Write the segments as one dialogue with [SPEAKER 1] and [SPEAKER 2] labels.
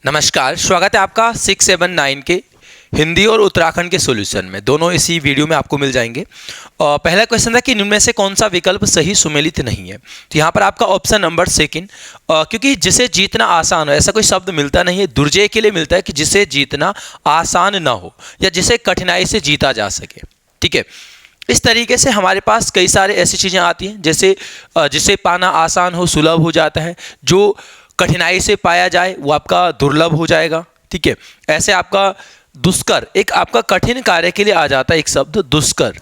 [SPEAKER 1] नमस्कार, स्वागत है आपका 679 के हिंदी और उत्तराखंड के सॉल्यूशन में। दोनों इसी वीडियो में आपको मिल जाएंगे। पहला क्वेश्चन था कि निम्न में से कौन सा विकल्प सही सुमेलित नहीं है। तो यहाँ पर आपका ऑप्शन नंबर सेकंड, क्योंकि जिसे जीतना आसान हो ऐसा कोई शब्द मिलता नहीं है। दुर्जय के लिए मिलता है कि जिसे जीतना आसान ना हो या जिसे कठिनाई से जीता जा सके। ठीक है, इस तरीके से हमारे पास कई सारे ऐसी चीज़ें आती हैं जैसे जिसे पाना आसान हो सुलभ हो जाता है, जो कठिनाई से पाया जाए वो आपका दुर्लभ हो जाएगा। ठीक है, ऐसे आपका दुष्कर एक आपका कठिन कार्य के लिए आ जाता है एक शब्द दुष्कर,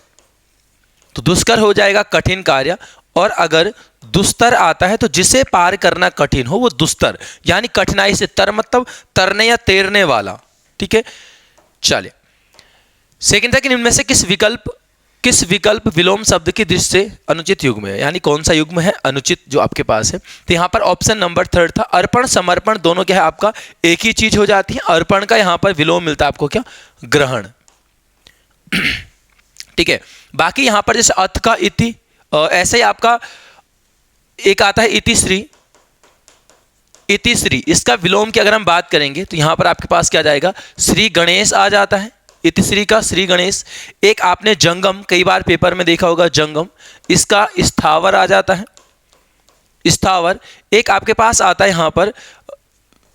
[SPEAKER 1] तो दुष्कर हो जाएगा कठिन कार्य। और अगर दुस्तर आता है तो जिसे पार करना कठिन हो वो दुस्तर, यानी कठिनाई से तर मतलब तरने या तैरने वाला। ठीक है, चलिए सेकंड था कि इनमें से किस विकल्प विलोम शब्द की दृष्टि से अनुचित युग्म है, यानी कौन सा युग्म है अनुचित जो आपके पास है। तो यहाँ पर ऑप्शन नंबर थर्ड था अर्पण समर्पण, दोनों क्या है आपका एक ही चीज हो जाती है। अर्पण का यहाँ पर विलोम मिलता है आपको क्या, ग्रहण। ठीक है, बाकी यहाँ पर जैसे अथ का इति, ऐसे ही आपका एक आता है इतिश्री। इतिश्री इसका विलोम की अगर हम बात करेंगे तो यहाँ पर आपके पास क्या जाएगा, श्री गणेश आ जाता है। इतिश्री का श्री गणेश। एक आपने जंगम कई बार पेपर में देखा होगा, जंगम इसका स्थावर आ जाता है, स्थावर। एक आपके पास आता है यहां पर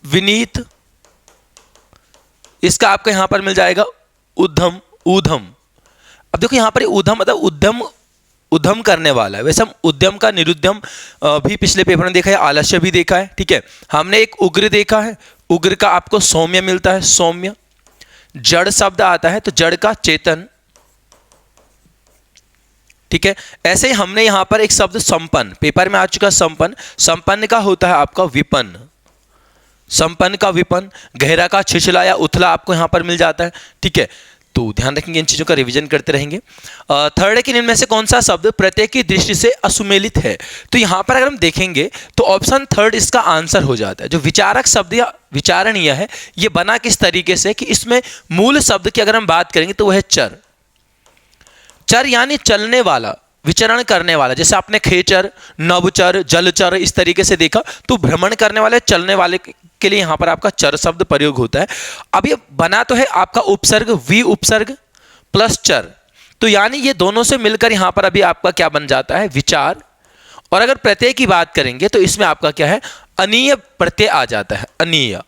[SPEAKER 1] विनीत, इसका आपको यहां पर मिल जाएगा उद्धम, ऊधम। अब देखो यहां पर उद्धम मतलब उद्यम करने वाला है। वैसे हम उद्यम का निरुद्यम भी पिछले पेपर में देखा है, आलस्य भी देखा है। ठीक है, हमने एक उग्र देखा है, उग्र का आपको सौम्य मिलता है, सौम्य। जड़ शब्द आता है तो जड़ का चेतन। ठीक है, ऐसे ही हमने यहां पर एक शब्द संपन्न पेपर में आ चुका, संपन्न। संपन्न का होता है आपका विपन्न, संपन्न का विपन्न। गहरा का छिछला या उथला आपको यहां पर मिल जाता है। ठीक है, तो ध्यान रखेंगे, इन चीजों का रिवीजन करते रहेंगे। थर्ड है कि इनमें से कौन सा शब्द प्रत्यय की दृष्टि से असुमेलित है। तो यहां पर अगर हम देखेंगे तो ऑप्शन थर्ड इसका आंसर हो जाता है। जो विचारक शब्द या विचारणीय है, ये बना किस तरीके से कि इसमें मूल शब्द की अगर हम बात करेंगे तो वह है चर। चर यानी चलने वाला, विचरण करने वाला। जैसे आपने खेचर, नवचर, जलचर इस तरीके से देखा, तो भ्रमण करने वाले, चलने वाले के लिए यहां पर आपका चर शब्द प्रयोग होता है। अब ये बना तो है आपका उपसर्ग, वी उपसर्ग प्लस चर, तो यानी ये दोनों से मिलकर यहां पर अभी आपका क्या बन जाता है, विचार। और अगर प्रत्यय की बात करेंगे तो इसमें आपका क्या है, अनीय प्रत्यय आ जाता है, अनीय।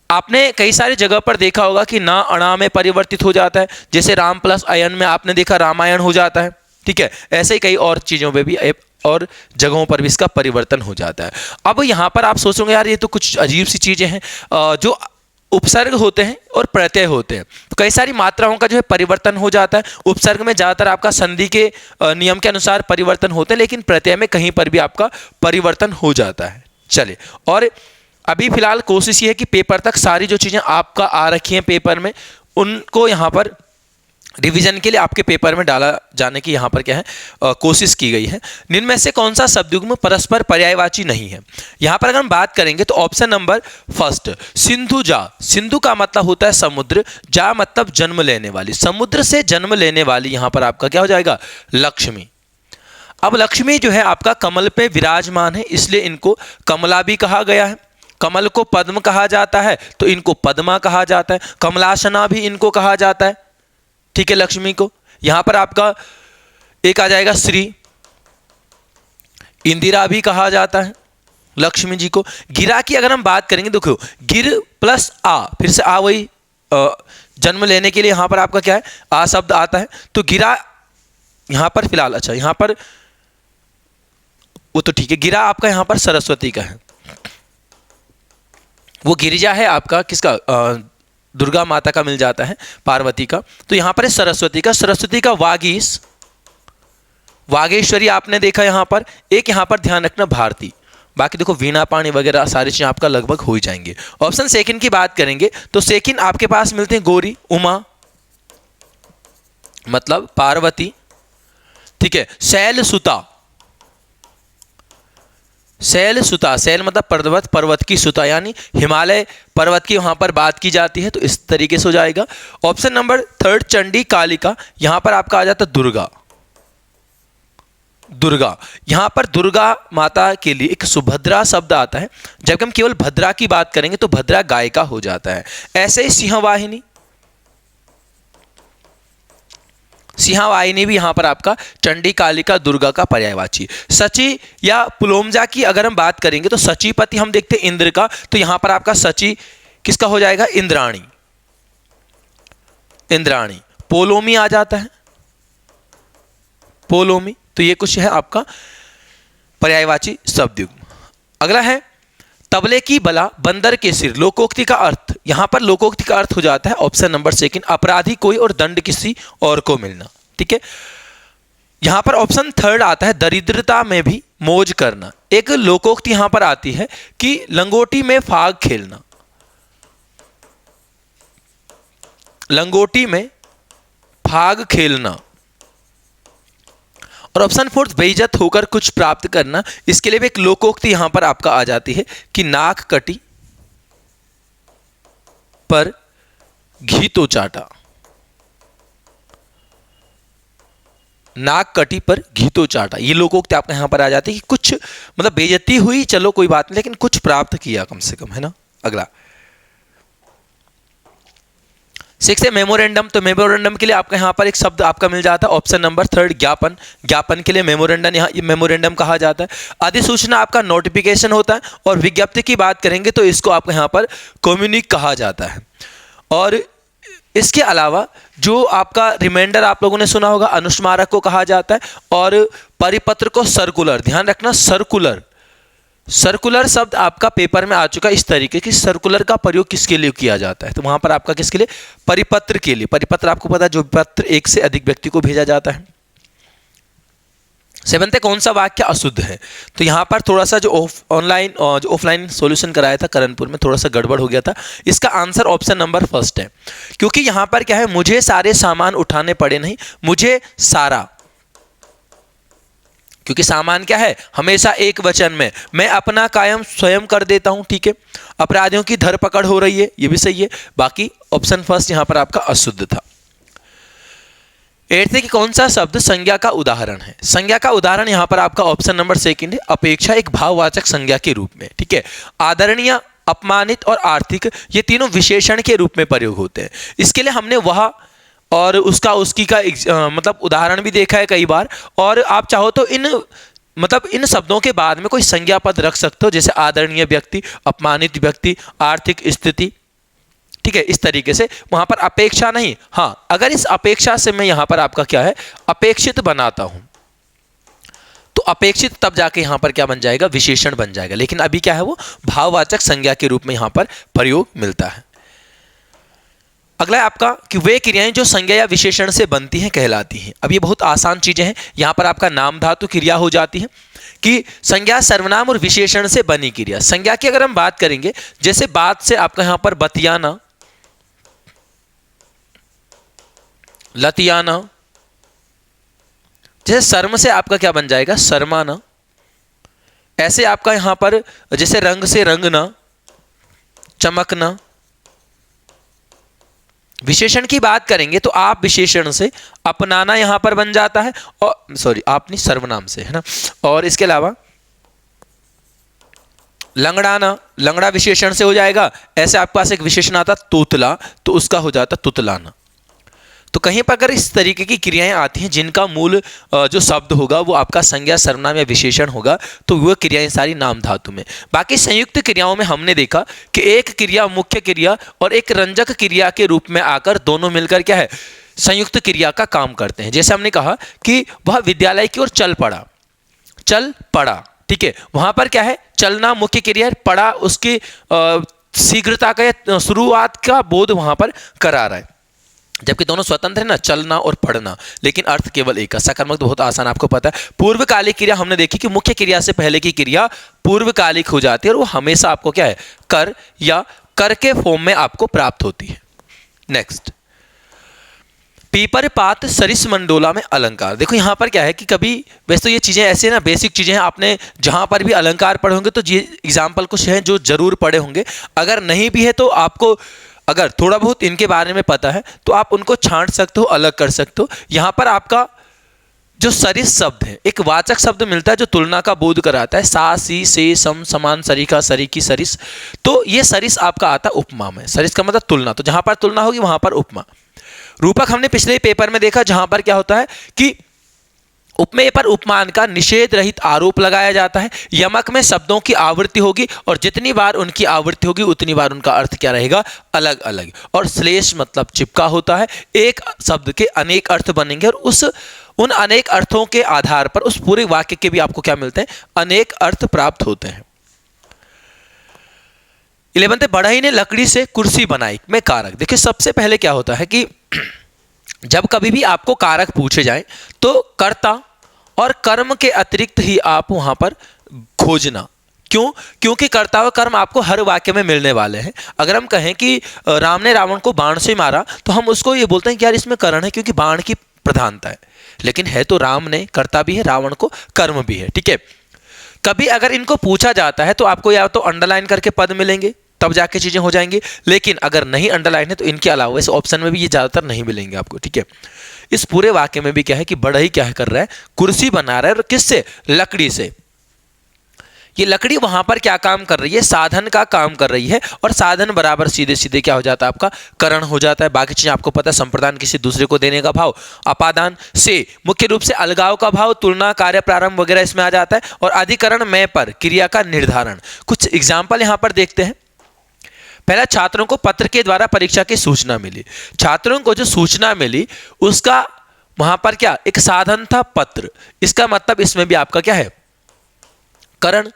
[SPEAKER 1] आपने कई सारी जगह पर देखा होगा कि ना अणा में परिवर्तित हो जाता है, जैसे राम प्लस अयन में आपने देखा रामायण हो जाता है। ठीक है, ऐसे ही कई और चीजों पे भी और जगहों पर भी इसका परिवर्तन हो जाता है। अब यहां पर आप सोचोगे यार ये तो कुछ अजीब सी चीजें हैं, जो उपसर्ग होते हैं और प्रत्यय होते हैं तो कई सारी मात्राओं का जो है परिवर्तन हो जाता है। उपसर्ग में ज्यादातर आपका संधि के नियम के अनुसार परिवर्तन होते हैं, लेकिन प्रत्यय में कहीं पर भी आपका परिवर्तन हो जाता है। चलिए, और अभी फिलहाल कोशिश ये है कि पेपर तक सारी जो चीजें आपका आ रखी हैं पेपर में, उनको यहाँ पर रिवीजन के लिए आपके पेपर में डाला जाने की यहाँ पर क्या है कोशिश की गई है। निम्न में से कौन सा शब्दयुग्म परस्पर पर्यायवाची नहीं है। यहाँ पर अगर हम बात करेंगे तो ऑप्शन नंबर फर्स्ट सिंधु जा। सिंधु का मतलब होता है समुद्र, जा मतलब जन्म लेने वाली, समुद्र से जन्म लेने वाली। यहाँ पर आपका क्या हो जाएगा, लक्ष्मी। अब लक्ष्मी जो है आपका कमल पे विराजमान है, इसलिए इनको कमला भी कहा गया है। कमल को पद्म कहा जाता है तो इनको पद्मा कहा जाता है, कमलासना भी इनको कहा जाता है। ठीक है, लक्ष्मी को। यहां पर आपका एक आ जाएगा श्री, इंदिरा भी कहा जाता है लक्ष्मी जी को। गिरा की अगर हम बात करेंगे, देखो गिर प्लस आ, फिर से आ वही जन्म लेने के लिए यहां पर आपका क्या है, आ शब्द आता है। तो गिरा यहां पर फिलहाल, अच्छा यहां पर वो तो ठीक है, गिरा आपका यहां पर सरस्वती का है, वो गिरिजा है आपका किसका, दुर्गा माता का मिल जाता है, पार्वती का। तो यहां पर है सरस्वती का, सरस्वती का वागीश, वागेश्वरी आपने देखा यहां पर। एक यहां पर ध्यान रखना भारती, बाकी देखो वीणा पाणी वगैरह सारी चीजें आपका लगभग हो ही जाएंगे। ऑप्शन सेकंड की बात करेंगे तो सेकंड आपके पास मिलते हैं गौरी, उमा मतलब पार्वती। ठीक है, शैल सुता, शैल सुता, शैल मतलब पर्वत, पर्वत की सुता यानी हिमालय पर्वत की वहां पर बात की जाती है, तो इस तरीके से हो जाएगा। Option number third Chandi Kalika, यहां पर आपका आ जाता दुर्गा। दुर्गा। यहाँ पर दुर्गा माता के लिए एक सुभद्रा शब्द आता है। जब हम केवल भद्रा की बात करेंगे तो भद्रा गायिका हो जाता है। ऐसे ही सिंहवाहिनी, सिंहवाहिनी भी यहाँ पर आपका चंडी कालिका दुर्गा का पर्यायवाची। सची या पुलोमजा की अगर हम बात करेंगे तो सचीपति हम देखते हैं इंद्र का, तो यहाँ पर आपका सची किसका हो जाएगा? इंद्राणी, इंद्राणी। पोलोमी आ जाता है, पोलोमी। तो ये कुछ है आपका पर्यायवाची शब्द युग्म। अगला है तबले की बला बंदर के सिर। लोकोक्ति का अर्थ, यहां पर लोकोक्ति का अर्थ हो जाता है ऑप्शन नंबर सेकंड, अपराधी कोई और दंड किसी और को मिलना। ठीक है, यहां पर ऑप्शन थर्ड आता है दरिद्रता में भी मौज करना। एक लोकोक्ति यहां पर आती है कि लंगोटी में फाग खेलना, लंगोटी में फाग खेलना। और ऑप्शन फोर्थ बेइज्जत होकर कुछ प्राप्त करना। इसके लिए भी एक लोकोक्ति यहां पर आपका आ जाती है कि नाक कटी पर घी तो चाटा, नाक कटी पर घी तो चाटा। ये लोकोक्ति आपका यहां पर आ जाती है कि कुछ मतलब बेइज्जती हुई, चलो कोई बात नहीं, लेकिन कुछ प्राप्त किया कम से कम, है ना। अगला 6 है मेमोरेंडम। तो मेमोरेंडम के लिए आपका यहाँ पर एक शब्द आपका मिल जाता है ऑप्शन नंबर थर्ड ज्ञापन। ज्ञापन के लिए मेमोरेंडम, यहाँ मेमोरेंडम कहा जाता है। अधिसूचना आपका नोटिफिकेशन होता है। और विज्ञप्ति की बात करेंगे तो इसको आपको यहाँ पर कम्युनिक कहा जाता है। और इसके अलावा जो आपका रिमाइंडर आप लोगों ने सुना होगा, अनुस्मारक को कहा जाता है। और परिपत्र को सर्कुलर, ध्यान रखना सर्कुलर, सर्कुलर शब्द आपका पेपर में आ चुका है इस तरीके की। सर्कुलर का प्रयोग किसके लिए किया जाता है? तो वहां पर आपका किसके लिए? परिपत्र के लिए। परिपत्र आपको पता है जो पत्र एक से अधिक व्यक्ति को भेजा जाता है। 7 है कौन सा वाक्य अशुद्ध है? तो यहां पर थोड़ा सा जो ऑफलाइन सॉल्यूशन कराया था करणपुर में, थोड़ा सा गड़बड़ हो गया था। इसका आंसर ऑप्शन नंबर फर्स्ट है, क्योंकि यहां पर क्या है, मुझे सारे सामान उठाने पड़े नहीं, मुझे सारा, क्योंकि सामान क्या है हमेशा एक वचन में, मैं अपना कायम स्वयं कर देता हूं। ठीक है, अपराधियों की धरपकड़ हो रही है, ये भी सही है। बाकी ऑप्शन फर्स्ट यहां पर आपका अशुद्ध था। 8 कि कौन सा शब्द संज्ञा का उदाहरण है? संज्ञा का उदाहरण यहां पर आपका ऑप्शन नंबर सेकंड है, अपेक्षा एक भाववाचक संज्ञा के रूप में। ठीक है, आदरणीय, अपमानित और आर्थिक, ये तीनों विशेषण के रूप में प्रयोग होते हैं। इसके लिए हमने वह और उसका उसकी का मतलब उदाहरण भी देखा है कई बार। और आप चाहो तो इन शब्दों के बाद में कोई संज्ञा पद रख सकते हो, जैसे आदरणीय व्यक्ति, अपमानित व्यक्ति, आर्थिक स्थिति। ठीक है, इस तरीके से वहां पर अपेक्षा नहीं, हाँ अगर इस अपेक्षा से मैं यहां पर आपका क्या है अपेक्षित बनाता हूं तो अपेक्षित तब जाके यहां पर क्या बन जाएगा, विशेषण बन जाएगा। लेकिन अभी क्या है, वो भाववाचक संज्ञा के रूप में यहां पर प्रयोग मिलता है। अगला है आपका कि वे क्रियाएं जो संज्ञा या विशेषण से बनती हैं कहलाती हैं। अब ये बहुत आसान चीजें हैं। यहां पर आपका नाम धातु क्रिया हो जाती है कि संज्ञा सर्वनाम और विशेषण से बनी क्रिया। संज्ञा की अगर हम बात करेंगे, जैसे बात से आपका यहां पर बतियाना, लतियाना। जैसे शर्म से आपका क्या बन जाएगा, शर्माना। ऐसे आपका यहां पर जैसे रंग से रंगना, चमकना। विशेषण की बात करेंगे तो आप विशेषण से अपनाना यहां पर बन जाता है, और सॉरी आप नहीं, सर्वनाम से, है ना। और इसके अलावा लंगड़ाना, लंगड़ा विशेषण से हो जाएगा। ऐसे आपके पास एक विशेषण आता तोतला, तो उसका हो जाता तुतलाना। तो कहीं पर अगर इस तरीके की क्रियाएं आती हैं जिनका मूल जो शब्द होगा वो आपका संज्ञा सर्वनाम या विशेषण होगा, तो वह क्रियाएं सारी नाम धातु में। बाकी संयुक्त क्रियाओं में हमने देखा कि एक क्रिया मुख्य क्रिया और एक रंजक क्रिया के रूप में आकर दोनों मिलकर क्या है, संयुक्त क्रिया का काम करते हैं। जैसे हमने कहा कि वह विद्यालय की ओर चल पड़ा, चल पड़ा। ठीक है, वहां पर क्या है, चलना मुख्य क्रिया, पड़ा उसकी शीघ्रता का या शुरुआत का बोध वहां पर करा रहा है। जबकि दोनों स्वतंत्र है ना, चलना और पढ़ना, लेकिन अर्थ केवल एक का। सकर्मक तो बहुत आसान आपको पता है। पूर्वकालिक क्रिया हमने देखी कि मुख्य क्रिया से पहले की क्रिया पूर्वकालिक हो जाती है और वो हमेशा आपको क्या है, कर या कर के फॉर्म में आपको प्राप्त होती है। नेक्स्ट, पीपर पात सरिस मंडोला में अलंकार। देखो यहां पर क्या है कि कभी वैसे तो ये चीजें ऐसे ना बेसिक चीजें हैं, आपने जहां पर भी अलंकार पढ़े होंगे तो ये एग्जाम्पल कुछ हैं जो जरूर पढ़े होंगे। अगर नहीं भी है तो आपको अगर थोड़ा बहुत इनके बारे में पता है तो आप उनको छांट सकते हो, अलग कर सकते हो। यहां पर आपका जो सरिस शब्द है, एक वाचक शब्द मिलता है जो तुलना का बोध कराता है, सा सी से सम समान सरीका सरीकी सरिस। तो ये सरिस आपका आता है उपमा में। सरिस का मतलब तुलना, तो जहां पर तुलना होगी वहां पर उपमा। रूपक हमने पिछले पेपर में देखा, जहां पर क्या होता है कि उपमेय पर उपमान का निषेध रहित आरोप लगाया जाता है। यमक में शब्दों की आवृत्ति होगी और जितनी बार उनकी आवृत्ति होगी उतनी बार उनका अर्थ क्या रहेगा, अलग अलग। और श्लेष मतलब चिपका होता है, एक शब्द के अनेक अर्थ बनेंगे और उन अनेक अर्थों के आधार पर उस पूरे वाक्य के भी आपको क्या मिलते हैं, अनेक अर्थ प्राप्त होते हैं। 11th, बढ़ई ने लकड़ी से कुर्सी बनाई में कारक। देखिए सबसे पहले क्या होता है कि जब कभी भी आपको कारक पूछे जाए तो कर्ता और कर्म के अतिरिक्त ही आप वहां पर खोजना। क्यों? क्योंकि कर्ता और कर्म आपको हर वाक्य में मिलने वाले हैं। अगर हम कहें कि राम ने रावण को बाण से मारा तो हम उसको ये बोलते हैं कि यार इसमें करण है क्योंकि बाण की प्रधानता है, लेकिन है तो राम ने कर्ता भी है, रावण को कर्म भी है। ठीक है, कभी अगर इनको पूछा जाता है तो आपको या तो अंडरलाइन करके पद मिलेंगे तब जाके चीजें हो जाएंगी, लेकिन अगर नहीं अंडरलाइन है तो इनके अलावा इस ऑप्शन में भी ये ज्यादातर नहीं मिलेंगे आपको। ठीक है, इस पूरे वाक्य में भी क्या है कि बढ़ई क्या कर रहा है, कुर्सी बना रहा है, और किससे, लकड़ी से। ये लकड़ी वहां पर क्या काम कर रही है, साधन का काम कर रही है, और साधन बराबर सीधे सीधे क्या हो जाता है, आपका करण हो जाता है। बाकी चीजें आपको पता है, संप्रदान किसी दूसरे को देने का भाव, अपादान से मुख्य रूप से अलगाव का भाव, तुलना, कार्य प्रारंभ वगैरह इसमें आ जाता है, और अधिकरण में पर क्रिया का निर्धारण। कुछ एग्जाम्पल यहां पर देखते हैं। पहला, छात्रों को पत्र के द्वारा परीक्षा की सूचना मिली। छात्रों को जो सूचना मिली उसका वहां पर क्या, एक साधन था पत्र। इसका मतलब इसमें भी आपका क्या है, करण।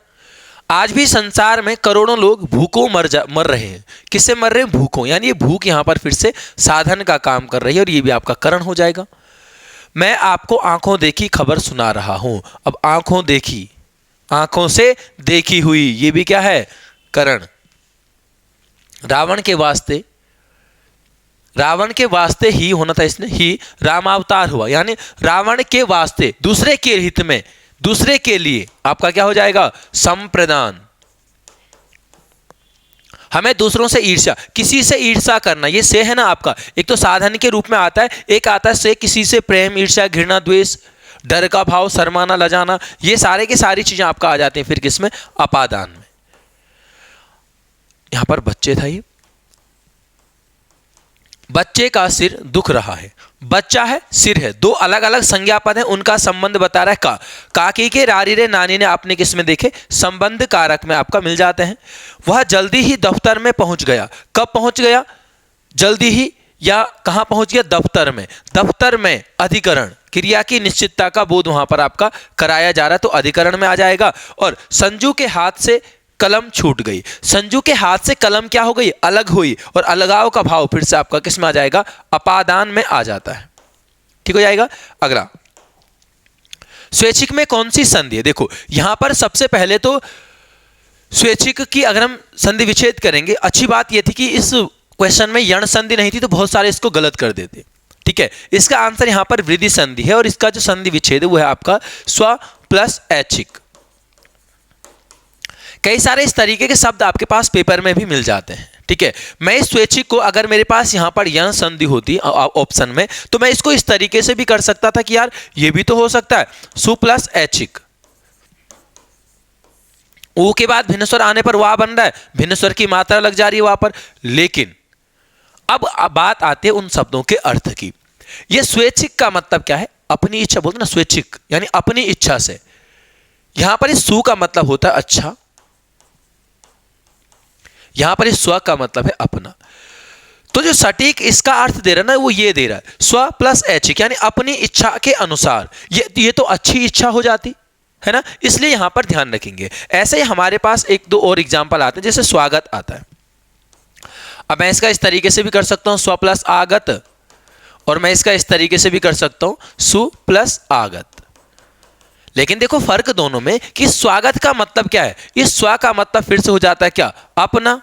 [SPEAKER 1] आज भी संसार में करोड़ों लोग भूखों मर रहे हैं। किससे मर रहे हैं, भूखों, यानी ये भूख यहां पर फिर से साधन का काम कर रही है और ये भी आपका करण हो जाएगा। मैं आपको आंखों देखी खबर सुना रहा हूं। अब आंखों देखी, आंखों से देखी हुई, ये भी क्या है, करण। रावण के वास्ते ही होना था, इसने ही रामावतार हुआ, यानी रावण के वास्ते, दूसरे के हित में, दूसरे के लिए आपका क्या हो जाएगा, संप्रदान। हमें दूसरों से ईर्ष्या, किसी से ईर्ष्या करना, ये से है ना आपका, एक तो साधन के रूप में आता है, एक आता है से, किसी से प्रेम, ईर्ष्या, घृणा, द्वेष, डर का भाव, शर्माना, लजाना, ये सारे की सारी चीजें आपका आ जाती हैं फिर किसमें, अपादान में। यहां पर बच्चे था, ये बच्चे का सिर दुख रहा है। बच्चा है, सिर है, दो अलग अलग संज्ञा पद है, उनका संबंध बता रहा है का। काकी के रारी रे नानी ने आपने किस में देखे, संबंध कारक में आपका मिल जाते हैं। वह जल्दी ही दफ्तर में पहुंच गया। कब पहुंच गया, जल्दी ही, या कहां पहुंच गया, दफ्तर में। दफ्तर में अधिकरण, क्रिया की निश्चितता का बोध वहां पर आपका कराया जा रहा है, तो अधिकरण में आ जाएगा। और संजू के हाथ से कलम छूट गई। संजू के हाथ से कलम क्या हो गई, अलग हुई, और अलगाव का भाव फिर से आपका किस में आ जाएगा, अपादान में आ जाता है। ठीक हो जाएगा। अगला, स्वैच्छिक में कौन सी संधि है। देखो यहां पर सबसे पहले तो स्वैच्छिक की अगर हम संधि विच्छेद करेंगे, अच्छी बात यह थी कि इस क्वेश्चन में यण संधि नहीं थी तो बहुत सारे इसको गलत कर देते। ठीक है, इसका आंसर यहां पर वृद्धि संधि है, और इसका जो संधि विच्छेद है वो है आपका स्व प्लस ऐच्छिक। कई सारे इस तरीके के शब्द आपके पास पेपर में भी मिल जाते हैं। ठीक है, मैं इस स्वैच्छिक को, अगर मेरे पास यहां पर यण संधि होती ऑप्शन में, तो मैं इसको इस तरीके से भी कर सकता था कि यार ये भी तो हो सकता है, सु प्लस ऐच्छिक। ऊ के बाद भिन्न स्वर आने पर वाह बन रहा है, भिन्न स्वर की मात्रा लग जा रही है वहां पर। लेकिन अब बात आती है उन शब्दों के अर्थ की। ये स्वैच्छिक का मतलब क्या है, अपनी इच्छा, बोलते ना स्वैच्छिक, यानी अपनी इच्छा से। यहां पर इस सु का मतलब होता है अच्छा, यहां पर इस स्व का मतलब है अपना। तो जो सटीक इसका अर्थ दे रहा है ना, वो ये दे रहा है स्व प्लस ऐच्छिक, यानी अपनी इच्छा के अनुसार। ये तो अच्छी इच्छा हो जाती है ना, इसलिए यहां पर ध्यान रखेंगे। ऐसे ही हमारे पास एक दो और एग्जाम्पल आते हैं, जैसे स्वागत आता है। अब मैं इसका इस तरीके से भी कर सकता हूं स्व प्लस आगत, और मैं इसका इस तरीके से भी कर सकता हूं सु प्लस आगत। लेकिन देखो फर्क दोनों में कि स्वागत का मतलब क्या है, इस स्व का मतलब फिर से हो जाता है क्या, अपना।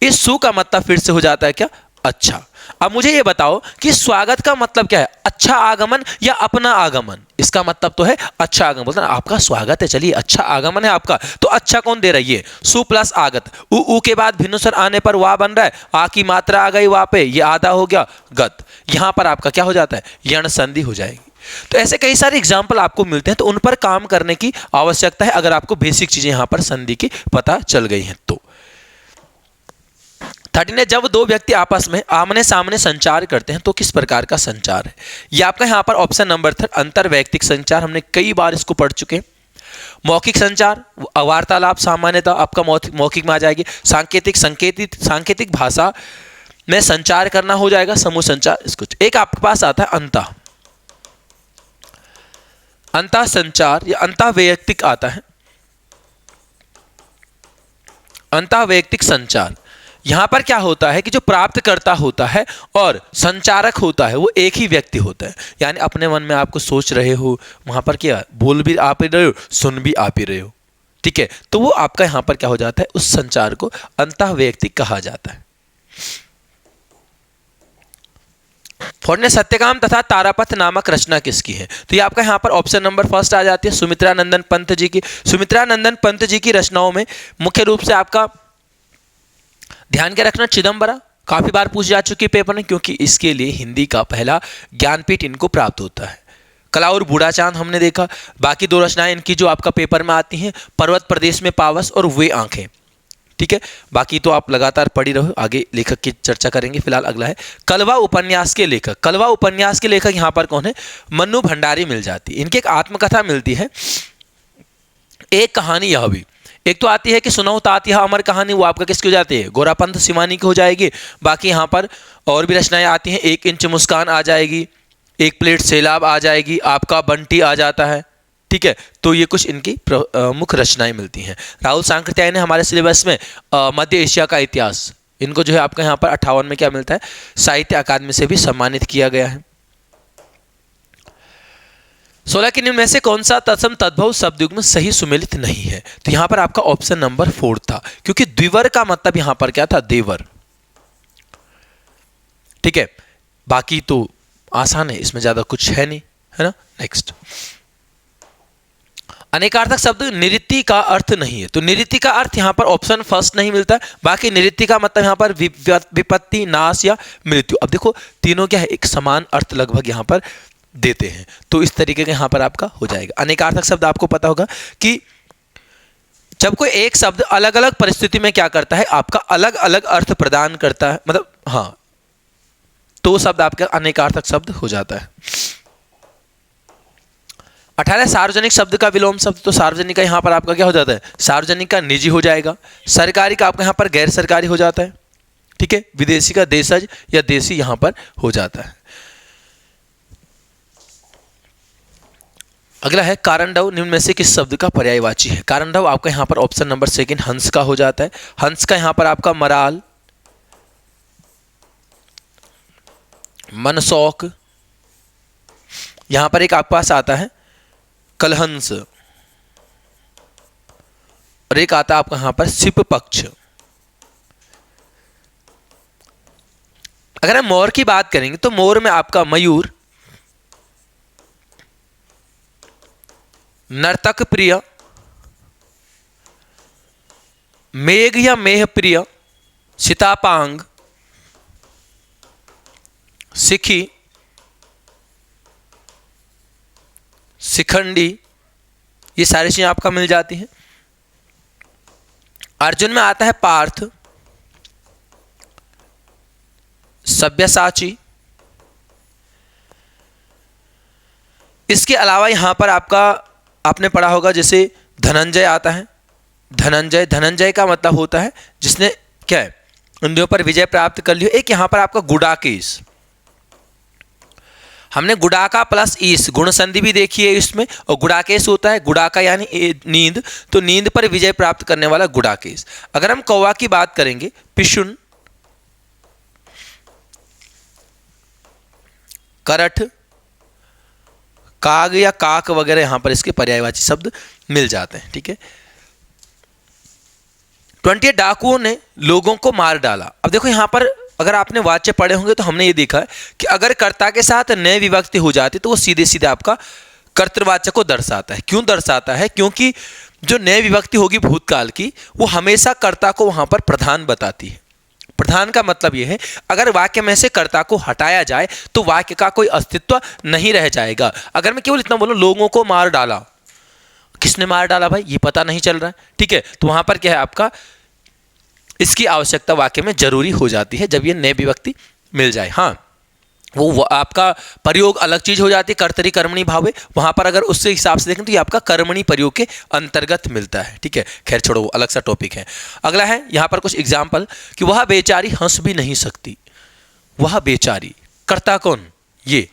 [SPEAKER 1] इस सु का मतलब फिर से हो जाता है क्या, अच्छा। अब मुझे ये बताओ कि स्वागत का मतलब क्या है, अच्छा आगमन या अपना आगमन। इसका मतलब तो है अच्छा आगमन, बोलते ना आपका स्वागत है, चलिए अच्छा आगमन है आपका, तो अच्छा कौन दे रही है, सु प्लस आगत। उ के बाद भिन्न स्वर आने पर वाह बन रहा है, आ की मात्रा आ गई वाह पे, ये आधा हो गया गत। यहां पर आपका क्या हो जाता है, यण संधि हो जाएगी। तो ऐसे कई सारे एग्जाम्पल आपको मिलते हैं, तो उन पर काम करने की आवश्यकता है अगर आपको बेसिक चीजें यहां पर संधि की पता चल गई हैं तो। 13 है, जब दो व्यक्ति आपस में आमने सामने संचार करते हैं तो किस प्रकार का संचार है। यह आपका यहां पर ऑप्शन नंबर 3 अंतर वैयक्तिक संचार, हमने कई बार इसको पढ़ चुके हैं। मौखिक संचार, वार्तालाप सामान्यतः आपका मौखिक में आ जाएगी। सांकेतिक भाषा में संचार करना हो जाएगा समूह संचार। इसको एक आपके पास आता है अंतः संचार या अंतः वैयक्तिक आता है, अंतः वैयक्तिक संचार। यहां पर क्या होता है कि जो प्राप्तकर्ता होता है और संचारक होता है वो एक ही व्यक्ति होता है, यानी अपने मन में आपको सोच रहे हो, वहां पर क्या बोल भी आप ही रहे हो, सुन भी आप ही रहे हो, ठीक है, तो वो आपका यहां पर क्या हो जाता है, उस संचार को अंतः वैयक्तिक कहा जाता है। फोर्टने सत्यकाम तथा तारापथ नामक रचना किसकी है, तो ये आपका यहां पर ऑप्शन नंबर फर्स्ट आ जाती है, सुमित्रा नंदन पंत जी की। सुमित्रा नंदन पंत जी की रचनाओं में मुख्य रूप से आपका ध्यान क्या रखना, चिदंबरा काफी बार पूछ जा चुकी पेपर में, क्योंकि इसके लिए हिंदी का पहला ज्ञानपीठ इनको प्राप्त होता है। कला और बूढ़ा चांद हमने देखा। बाकी दो रचनाएं इनकी जो आपका पेपर में आती हैं, पर्वत प्रदेश में पावस और वे आंखें, ठीक है, बाकी तो आप लगातार पढ़ी रहो, आगे लेखक की चर्चा करेंगे। फिलहाल अगला है कलवा उपन्यास के लेखक। कलवा उपन्यास के लेखक यहां पर कौन है, मन्नू भंडारी मिल जाती है। इनकी एक आत्मकथा मिलती है, एक कहानी यह भी, एक तो आती है कि सुनो तात यह अमर कहानी, वो आपका किसकी हो जाती है, गोरापंथ सिमानी की हो जाएगी। बाकी यहाँ पर और भी रचनाएं आती हैं, 1 इंच मुस्कान आ जाएगी, 1 प्लेट सैलाब आ जाएगी, आपका बंटी आ जाता है, ठीक है, तो ये कुछ इनकी मुख्य रचनाएं मिलती हैं। राहुल सांकृत्यायन ने हमारे सिलेबस में मध्य एशिया का इतिहास, इनको जो है आपका यहाँ पर 58 में क्या मिलता है, साहित्य अकादमी से भी सम्मानित किया गया है। 16 के निम्न में से कौन सा तत्सम तद्भव शब्दयुग्म सही सुमेलित नहीं है, तो यहां पर आपका ऑप्शन नंबर 4 था, क्योंकि द्विवर का मतलब यहां पर क्या था, देवर, ठीक है, बाकी तो आसान है, इसमें ज्यादा कुछ है नहीं, है ना। नेक्स्ट, अनेकार्थक शब्द निऋत्ति का अर्थ नहीं है, तो निऋत्ति का अर्थ यहां पर ऑप्शन फर्स्ट नहीं मिलता है। बाकी निऋत्ति का मतलब यहां पर विपत्ति, नाश या मृत्यु। अब देखो तीनों क्या है, एक समान अर्थ लगभग यहां पर देते हैं, तो इस तरीके का यहां पर आपका हो जाएगा। अनेकार्थक शब्द आपको पता होगा कि जब कोई एक शब्द अलग अलग परिस्थिति में क्या करता है, आपका अलग अलग अर्थ प्रदान करता है, मतलब हाँ, तो वो शब्द आपका अनेकार्थक शब्द हो जाता है। 18 सार्वजनिक शब्द का विलोम शब्द, तो सार्वजनिक का यहां पर आपका क्या हो जाता है, सार्वजनिक का निजी हो जाएगा। सरकारी का आपका यहां पर गैर सरकारी हो जाता है, ठीक है। विदेशी का देशज या देशी यहां पर हो जाता है। अगला है कारंडव निम्न में से किस शब्द का पर्यायवाची है। कारंडव आपका यहां पर ऑप्शन नंबर 2 हंस का हो जाता है। हंस का यहां पर आपका मराल, मनसौक, यहां पर एक आपके पास आता है कलहंस, और एक आता है आपका यहां पर सिप पक्ष। अगर हम मोर की बात करेंगे तो मोर में आपका मयूर, नर्तक प्रिय, मेघ या मेह प्रिय, सीतापांग, सिखी, शिखंडी, ये सारी चीजें आपका मिल जाती हैं। अर्जुन में आता है पार्थ, सब्यसाची। इसके अलावा यहां पर आपका आपने पढ़ा होगा जैसे धनंजय आता है। धनंजय, धनंजय का मतलब होता है जिसने क्या है, इंद्रियों पर विजय प्राप्त कर लियो। एक यहां पर आपका गुडाकेश, हमने गुडाका प्लस ईस गुण संधि भी देखी है इसमें, और गुडाकेश होता है, गुडाका यानी नींद, तो नींद पर विजय प्राप्त करने वाला गुडाकेश। अगर हम कौवा की बात करेंगे, पिशुन, करठ, काग या काक वगैरह यहां पर इसके पर्यायवाची शब्द मिल जाते हैं, ठीक है। 20 डाकुओं ने लोगों को मार डाला। अब देखो यहां पर अगर आपने वाच्य पढ़े होंगे तो हमने ये देखा है कि अगर कर्ता के साथ नए विभक्ति हो जाती तो वो सीधे सीधे आपका कर्तृवाच्य को दर्शाता है। क्यों दर्शाता है, क्योंकि जो नए विभक्ति होगी भूतकाल की, वो हमेशा कर्ता को वहां पर प्रधान बताती है। प्रधान का मतलब यह है अगर वाक्य में से कर्ता को हटाया जाए तो वाक्य का कोई अस्तित्व नहीं रह जाएगा। अगर मैं केवल इतना बोलूं लोगों को मार डाला, किसने मार डाला भाई ये पता नहीं चल रहा है, ठीक है, तो वहां पर क्या है आपका इसकी आवश्यकता वाक्य में जरूरी हो जाती है जब ये नए विभक्ति मिल जाए। हाँ, वो आपका प्रयोग अलग चीज हो जाती है, कर्तरी कर्मणी भावे, वहां पर अगर उससे हिसाब से देखें तो ये आपका कर्मणी प्रयोग के अंतर्गत मिलता है, ठीक है। खैर छोड़ो, वो अलग सा टॉपिक है। अगला है यहाँ पर कुछ एग्जाम्पल कि वह बेचारी हंस भी नहीं सकती। वह बेचारी, कर्ता कौन, ये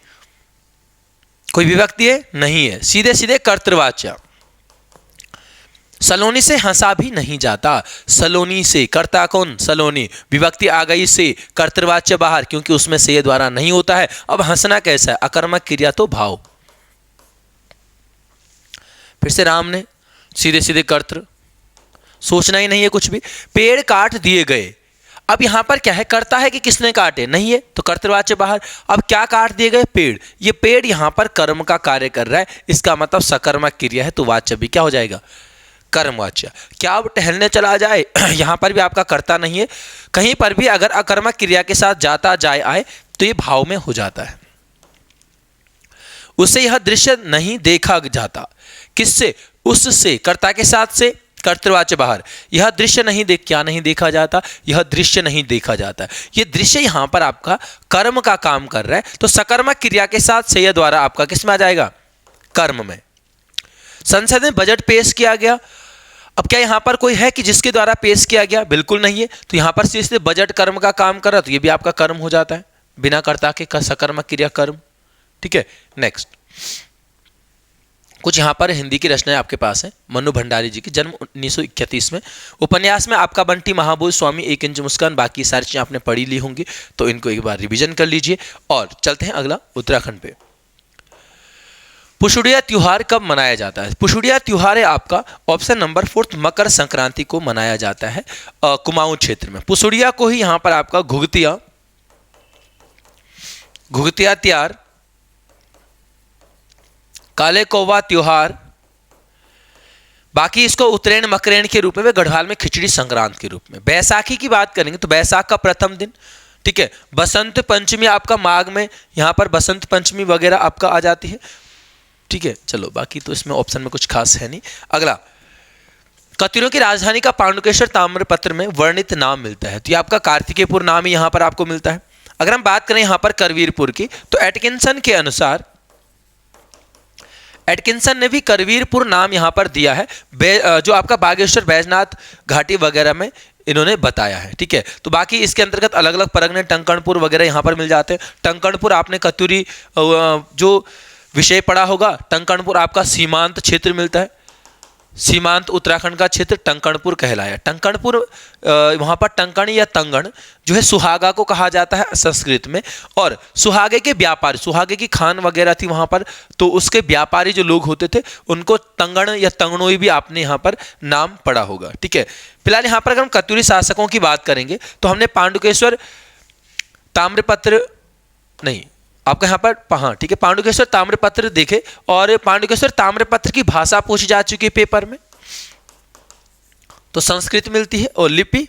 [SPEAKER 1] कोई विभक्ति है नहीं है, सीधे सीधे कर्तृवाच्य। सलोनी से हंसा भी नहीं जाता। सलोनी से, कर्ता कौन, सलोनी, विभक्ति आ गई से, कर्तृवाच्य बाहर क्योंकि उसमें से द्वारा नहीं होता है। अब हंसना कैसा है, अकर्मक क्रिया तो भाव। फिर से राम ने, सीधे सीधे कर्तृ, सोचना ही नहीं है कुछ भी। पेड़ काट दिए गए, अब यहां पर क्या है, कर्ता है कि किसने काटे, नहीं है तो कर्तृवाच्य बाहर। अब क्या काट दिए गए, पेड़। ये पेड़ यहां पर कर्म का कार्य कर रहा है, इसका मतलब सकर्मक क्रिया है, तो वाच्य भी क्या हो जाएगा, कर्मवाच्य। क्या अब टहलने चला जाए, यहां पर भी आपका कर्ता नहीं है। कहीं पर भी अगर अकर्मक क्रिया के साथ जाता जाए आए तो ये भाव में हो जाता है। उससे यह दृश्य नहीं देखा जाता, किससे, उससे, कर्ता के साथ से, कर्तृवाच्य बाहर। यह दृश्य नहीं देख, क्या नहीं देखा जाता, यह दृश्य नहीं देखा जाता। यह दृश्य यहां पर आपका कर्म का काम कर रहा है, तो सकर्मक क्रिया के साथ से यह द्वारा आपका किस में आ जाएगा, कर्म में। संसद में बजट पेश किया गया, अब क्या यहां पर कोई है कि जिसके द्वारा पेश किया गया, बिल्कुल नहीं है, तो यहां पर सीधे बजट कर्म का काम कर रहा, तो ये भी आपका कर्म हो जाता है बिना कर्ता के, सकर्मक क्रिया कर्म, ठीक है। नेक्स्ट कुछ यहां पर हिंदी की रचनाएं आपके पास है। मनु भंडारी जी की, जन्म 1931 में। उपन्यास में आपका बंटी महाबोध, स्वामी एक इंच मुस्कान, बाकी सारी चीजें आपने पढ़ी ली होंगी, तो इनको एक बार रिवीजन कर लीजिए। और चलते हैं अगला उत्तराखंड पे। पुषुड़िया त्योहार कब मनाया जाता है। पुषुड़िया त्योहार है आपका ऑप्शन नंबर 4 मकर संक्रांति को मनाया जाता है कुमाऊं क्षेत्र में। पुषुड़िया को ही यहां पर आपका घुघतिया त्योहार, काले कौवा त्योहार, बाकी इसको उत्तरायण मकरेण के रूप में, गढ़वाल में खिचड़ी संक्रांत के रूप में। बैसाखी की बात करेंगे तो बैसाख का प्रथम दिन, ठीक है। बसंत पंचमी आपका माघ में, यहां पर बसंत पंचमी वगैरह आपका आ जाती है, ठीक है। चलो बाकी तो इसमें ऑप्शन में कुछ खास है नहीं। अगला, कतिरों की राजधानी का पांडुकेश्वर ताम्रपत्र में वर्णित नाम मिलता है, तो ये आपका कार्तिकेयपुर नाम ही यहां पर आपको मिलता है। अगर हम बात करें यहां पर करवीरपुर की, तो एटकिंसन के अनुसार, एटकिंसन ने भी करवीरपुर नाम यहां पर दिया है, जो आपका बागेश्वर बैजनाथ घाटी वगैरह में इन्होंने बताया है, ठीक है। तो बाकी इसके अंतर्गत अलग अलग परगने, टंकणपुर वगैरह यहां पर मिल जाते हैं। टंकणपुर आपने कतुरी जो विषय पढ़ा होगा, टंकणपुर आपका सीमांत क्षेत्र मिलता है, सीमांत उत्तराखंड का क्षेत्र टंकणपुर कहलाया। टंकणपुर वहां पर टंकण या तंगण जो है सुहागा को कहा जाता है संस्कृत में, और सुहागे के व्यापारी, सुहागे की खान वगैरह थी वहां पर, तो उसके व्यापारी जो लोग होते थे उनको तंगण या तंगणोई भी आपने यहाँ पर नाम पढ़ा होगा, ठीक है। फिलहाल यहाँ पर अगर हम कत्यूरी शासकों की बात करेंगे तो हमने पांडुकेश्वर ताम्रपत्र नहीं, आपका यहाँ पर, हाँ ठीक है, पांडुकेश्वर ताम्रपत्र देखे, और पांडुकेश्वर ताम्रपत्र की भाषा पूछी जा चुकी है पेपर में, तो संस्कृत मिलती है, और लिपि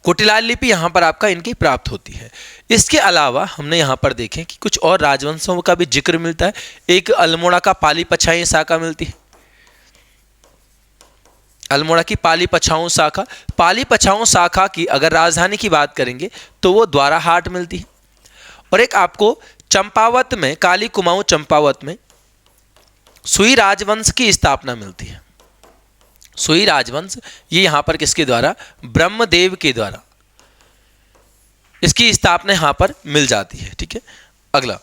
[SPEAKER 1] कुटिलाल लिपि यहां पर आपका इनकी प्राप्त होती है। इसके अलावा हमने यहां पर देखें कि कुछ और राजवंशों का भी जिक्र मिलता है। एक अल्मोड़ा का पाली पछाई शाखा मिलती है, अल्मोड़ा की पाली पछाऊ शाखा। पाली पछाऊ शाखा की अगर राजधानी की बात करेंगे तो वो द्वाराहाट मिलती है। और एक आपको चंपावत में, काली कुमाऊं चंपावत में सुई राजवंश की स्थापना मिलती है। सुई राजवंश ये यहां पर किसके द्वारा, ब्रह्मदेव के द्वारा इसकी स्थापना यहां पर मिल जाती है, ठीक है। अगला,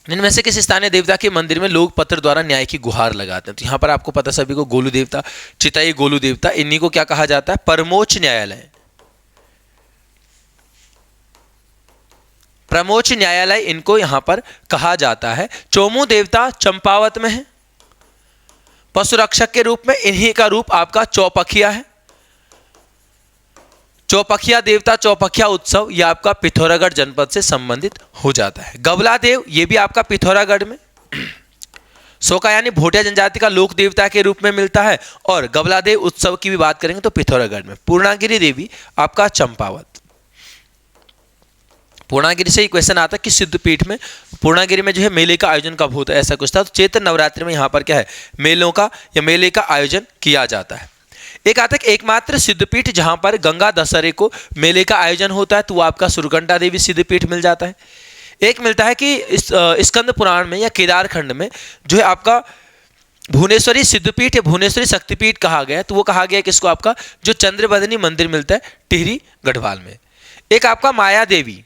[SPEAKER 1] इनमें से किस स्थानीय देवता के मंदिर में लोग पत्र द्वारा न्याय की गुहार लगाते हैं। तो यहां पर आपको पता सभी को, गोलू देवता, चिताई गोलू देवता, इन्हीं को क्या कहा जाता है, परमोच्च न्यायालय। परमोच्च न्यायालय इनको यहां पर कहा जाता है। चोमू देवता चंपावत में है। पशु रक्षक के रूप में इन्हीं का रूप आपका चौपखिया है। चौपखिया देवता, चौपखिया उत्सव यह आपका पिथौरागढ़ जनपद से संबंधित हो जाता है। गवला देव ये भी आपका पिथौरागढ़ में। सोका यानी भोटिया जनजाति का लोक देवता के रूप में मिलता है। और गवलादेव उत्सव की भी बात करेंगे तो पिथौरागढ़ में। पूर्णागिरि देवी आपका चंपावत। पूर्णागिरि से ही क्वेश्चन आता है कि सिद्धपीठ में पूर्णागिरि में जो है मेले का आयोजन कब होता है, ऐसा कुछ था। तो चैत्र नवरात्रि में यहाँ पर क्या है, मेलों का या मेले का आयोजन किया जाता है। एक आता है एकमात्र सिद्धपीठ जहां पर गंगा दशहरे को मेले का आयोजन होता है, तो वो आपका सुरकंडा देवी सिद्धपीठ मिल जाता है। एक मिलता है कि स्कंद पुराण में या केदार खंड में जो है आपका भुवनेश्वरी सिद्धपीठ या भुवनेश्वरी शक्तिपीठ कहा गया है, तो वो कहा गया है किसको, आपका जो चंद्रबदनी मंदिर मिलता है टिहरी गढ़वाल में। एक आपका माया देवी,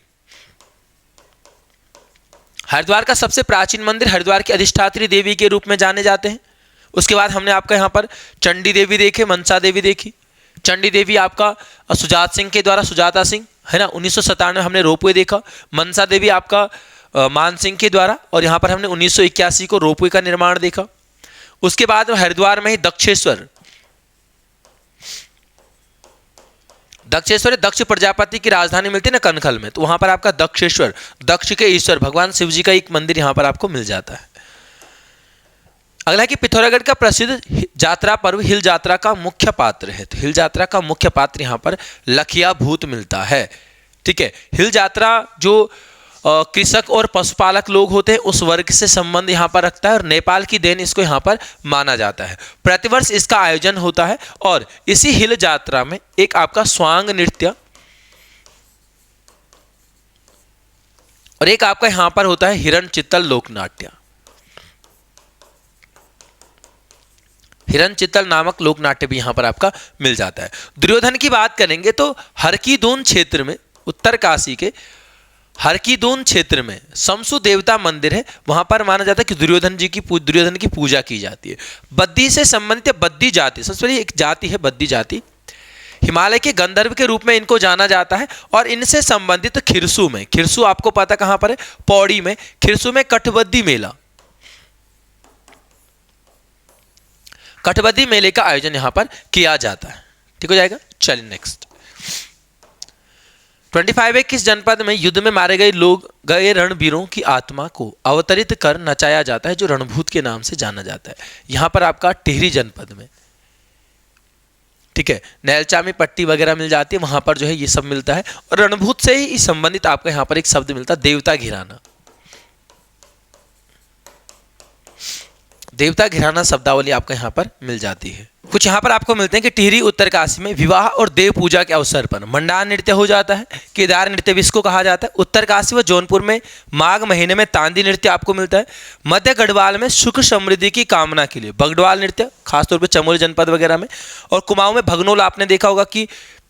[SPEAKER 1] हरिद्वार का सबसे प्राचीन मंदिर, हरिद्वार की अधिष्ठात्री देवी के रूप में जाने जाते हैं। उसके बाद हमने आपका यहाँ पर चंडी देवी देखे, मनसा देवी देखी। चंडी देवी आपका सुजात सिंह के द्वारा, सुजाता सिंह है ना, 1997 में हमने रोपवे देखा। मनसा देवी आपका मान सिंह के द्वारा, और यहाँ पर हमने 1981 को रोपवे का निर्माण देखा। उसके बाद हरिद्वार में ही दक्षेश्वर दक्ष प्रजापति की राजधानी मिलती है ना कनखल में, तो वहां पर आपका दक्षेश्वर, दक्ष के ईश्वर भगवान शिव जी का एक मंदिर यहां पर आपको मिल जाता है। अगला है कि पिथौरागढ़ का प्रसिद्ध यात्रा पर्व हिल यात्रा का मुख्य पात्र है। तो हिल यात्रा का मुख्य पात्र यहां पर लखिया भूत मिलता है। ठीक है, हिल यात्रा जो कृषक और पशुपालक लोग होते हैं उस वर्ग से संबंध यहां पर रखता है, और नेपाल की देन इसको यहां पर माना जाता है। प्रतिवर्ष इसका आयोजन होता है, और इसी हिल यात्रा में एक आपका स्वांग नृत्य और एक आपका यहां पर होता है हिरण चित्तल लोकनाट्य। हिरण चित्तल नामक लोकनाट्य भी यहां पर आपका मिल जाता है। दुर्योधन की बात करेंगे तो हरकीदून क्षेत्र में, उत्तर काशी के हरकीदून क्षेत्र में शमसु देवता मंदिर है, वहां पर माना जाता है कि दुर्योधन की पूजा की जाती है। बद्दी से संबंधित बद्दी जाति, सबसे पहले एक जाति है बद्दी जाति, हिमालय के गंधर्व के रूप में इनको जाना जाता है। और इनसे संबंधित खिरसू में, खिरसू आपको पता कहां पर है, पौड़ी में, खिरसू में कठबद्दी मेला, कठबद्दी मेले का आयोजन यहां पर किया जाता है। ठीक हो जाएगा। चलिए नेक्स्ट 25 है, किस जनपद में युद्ध में मारे गए रणवीरों की आत्मा को अवतरित कर नचाया जाता है, जो रणभूत के नाम से जाना जाता है। यहां पर आपका टिहरी जनपद में। ठीक है, नैलचा में पट्टी वगैरह मिल जाती है, वहां पर जो है ये सब मिलता है। और रणभूत से ही संबंधित आपका यहां पर एक शब्द मिलता है, देवता घिराना। देवता घिराना शब्दावली आपका यहां पर मिल जाती है। कुछ यहां पर आपको मिलते हैं कि टिहरी उत्तरकाशी में विवाह और देव पूजा के अवसर पर मंडान नृत्य हो जाता है, केदार नृत्य भी इसको कहा जाता है। उत्तरकाशी व जौनपुर में माघ महीने में तांदी नृत्य आपको मिलता है। मध्य गढ़वाल में सुख समृद्धि की कामना के लिए बगडवाल नृत्य, खासतौर पर चमोली जनपद वगैरह में। और कुमाऊं में भगनोल, आपने देखा होगा कि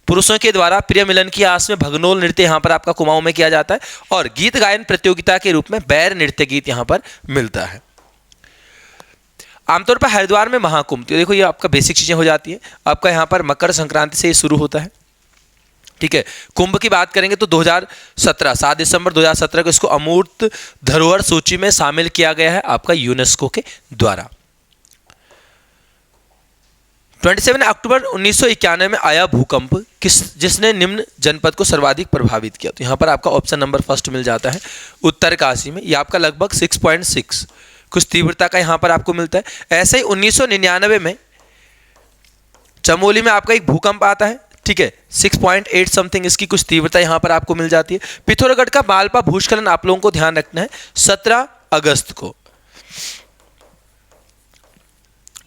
[SPEAKER 1] पुरुषों के द्वारा प्रिय मिलन की आस में भगनोल नृत्य यहाँ पर आपका कुमाऊं में किया जाता है। और गीत गायन प्रतियोगिता के रूप में बैर नृत्य गीत यहाँ पर मिलता है। आमतौर पर हरिद्वार में महाकुंभ, तो देखो ये आपका बेसिक चीजें हो जाती है। आपका यहाँ पर मकर संक्रांति से ये शुरू होता है। ठीक है, कुंभ की बात करेंगे तो 2017 7 दिसंबर 2017 को इसको अमूर्त धरोहर सूची में शामिल किया गया है आपका यूनेस्को के द्वारा। 27 अक्टूबर 1991 में आया भूकंप जिसने निम्न जनपद को सर्वाधिक प्रभावित किया। तो यहाँ पर आपका ऑप्शन नंबर फर्स्ट मिल जाता है, उत्तरकाशी में। यह आपका लगभग 6.6 कुछ तीव्रता का यहां पर आपको मिलता है। ऐसे ही 1999 में चमोली में आपका एक भूकंप आता है। ठीक है, 6.8 समथिंग इसकी कुछ तीव्रता यहां पर आपको मिल जाती है। पिथौरागढ़ का मालपा भूस्खलन आप लोगों को ध्यान रखना है 17 अगस्त को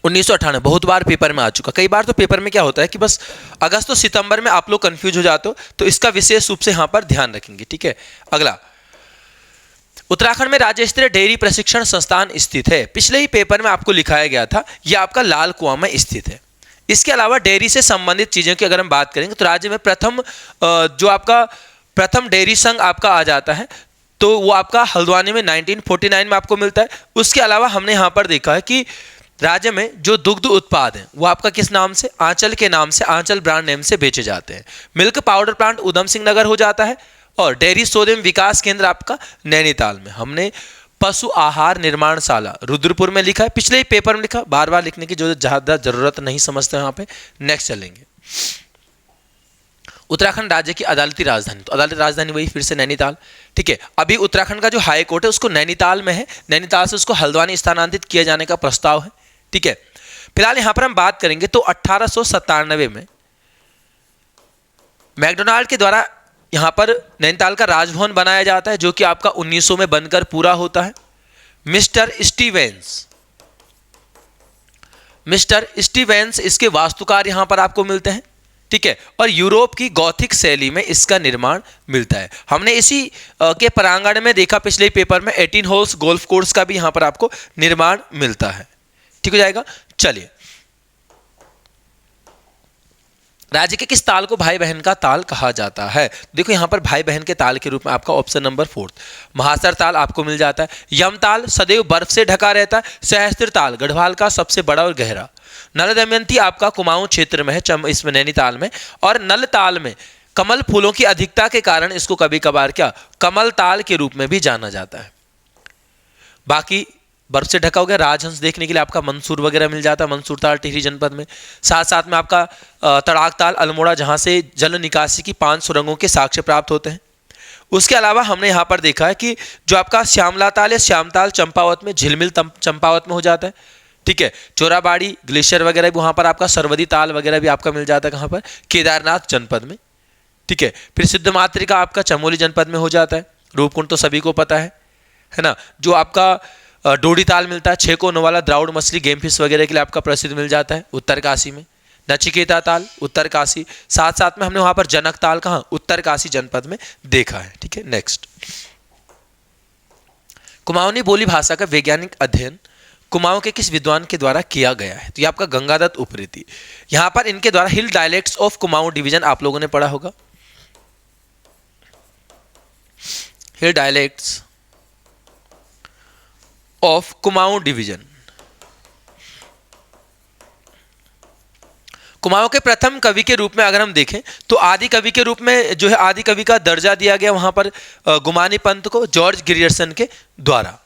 [SPEAKER 1] 1998, बहुत बार पेपर में आ चुका। कई बार तो पेपर में क्या होता है कि बस अगस्त और सितंबर में आप लोग कंफ्यूज हो जाते हो, तो इसका विशेष रूप से यहां पर ध्यान रखेंगे। ठीक है, अगला उत्तराखंड में राज्य स्तरीय डेयरी प्रशिक्षण संस्थान स्थित है। पिछले ही पेपर में आपको लिखाया गया था, यह आपका लाल कुआं में स्थित है। इसके अलावा डेयरी से संबंधित चीजों की अगर हम बात करेंगे तो राज्य में जो आपका प्रथम डेयरी संघ आपका आ जाता है, तो वो आपका हल्द्वानी में 1949 में आपको मिलता है। उसके अलावा हमने यहाँ पर देखा है कि राज्य में जो दुग्ध उत्पाद हैं वो आपका किस नाम से, आंचल के नाम से, आंचल ब्रांड नेम से बेचे जाते हैं। Milk powder plant Udham Singh Nagar हो जाता है, और डेयरी शोध एवं विकास केंद्र आपका नैनीताल में। हमने पशु आहार निर्माणशाला रुद्रपुर में लिखा है, पिछले ही पेपर में लिखा, बार बार लिखने की जो ज्यादा जरूरत नहीं समझते यहाँ पे। नेक्स्ट चलेंगे उत्तराखंड राज्य की अदालती राजधानी, तो अदालती राजधानी वही फिर से नैनीताल। ठीक है, अभी उत्तराखंड का जो हाई कोर्ट है उसको नैनीताल में है, नैनीताल से उसको हल्द्वानी स्थानांतरित किया जाने का प्रस्ताव है। ठीक है, फिलहाल यहां पर हम बात करेंगे तो 1897 में मैकडोनाल्ड के द्वारा यहां पर नैनीताल का राजभवन बनाया जाता है, जो कि आपका 1900 में बनकर पूरा होता है। मिस्टर स्टीवेंस इसके वास्तुकार यहां पर आपको मिलते हैं। ठीक है, और यूरोप की गॉथिक शैली में इसका निर्माण मिलता है। हमने इसी के प्रांगण में देखा पिछले पेपर में 18 होल्स गोल्फ कोर्स का भी यहां पर आपको निर्माण मिलता है। ठीक हो जाएगा। चलिए, राज्य के किस ताल को भाई बहन का ताल कहा जाता है? देखो यहां पर भाई बहन के ताल के रूप में आपका ऑप्शन नंबर 4 महासर ताल आपको मिल जाता है। यम ताल सदैव बर्फ से ढका रहता है। सहस्त्र ताल गढ़वाल का सबसे बड़ा और गहरा। नल दमयंती आपका कुमाऊं क्षेत्र में है, इसमें नैनीताल में। और नल ताल में कमल फूलों की अधिकता के कारण इसको कभी कभार क्या कमल ताल के रूप में भी जाना जाता है। बाकी बर्फ से ढका हो गया। राजहंस देखने के लिए आपका मंसूर वगैरह मिल जाता है, मंसूर ताल टिहरी जनपद में। साथ साथ में आपका तड़ाक ताल अल्मोड़ा, जहां से जल निकासी की 5 सुरंगों के साक्ष्य प्राप्त होते हैं। उसके अलावा हमने यहाँ पर देखा है कि जो आपका श्यामला ताल या श्यामताल चंपावत में, झिलमिल चंपावत में हो जाता है। ठीक है, चोराबाड़ी ग्लेशियर वगैरह भी वहाँ पर आपका सरवदी ताल वगैरह भी आपका मिल जाता है। कहाँ पर? केदारनाथ जनपद में। ठीक है, फिर सिद्ध मातृका आपका चमोली जनपद में हो जाता है। रूपकुंड तो सभी को पता है ना। जो आपका डोडी ताल मिलता है 6 कोनों वाला, द्राउड़ मछली गेम फिश वगैरह के लिए आपका प्रसिद्ध मिल जाता है उत्तरकाशी में। नचिकेता ताल उत्तरकाशी। साथ साथ में हमने वहाँ पर जनक ताल कहाँ? उत्तरकाशी जनपद में देखा है। ठीक है, नेक्स्ट, कुमाऊनी बोली भाषा का वैज्ञानिक अध्ययन कुमाऊं के किस विद्वान के द्वारा किया गया है? तो ये आपका गंगादत्त उप्रेती। यहां पर इनके द्वारा hill dialects of Kumaon division आप लोगों ने पढ़ा होगा। Hill dialects of Kumaon division. Kumaon के प्रथम कवि के रूप में अगर हम देखें तो आदि कवि के रूप में जो है आदि कवि का दर्जा दिया गया वहां पर गुमानी पंत को जॉर्ज ग्रियर्सन के द्वारा।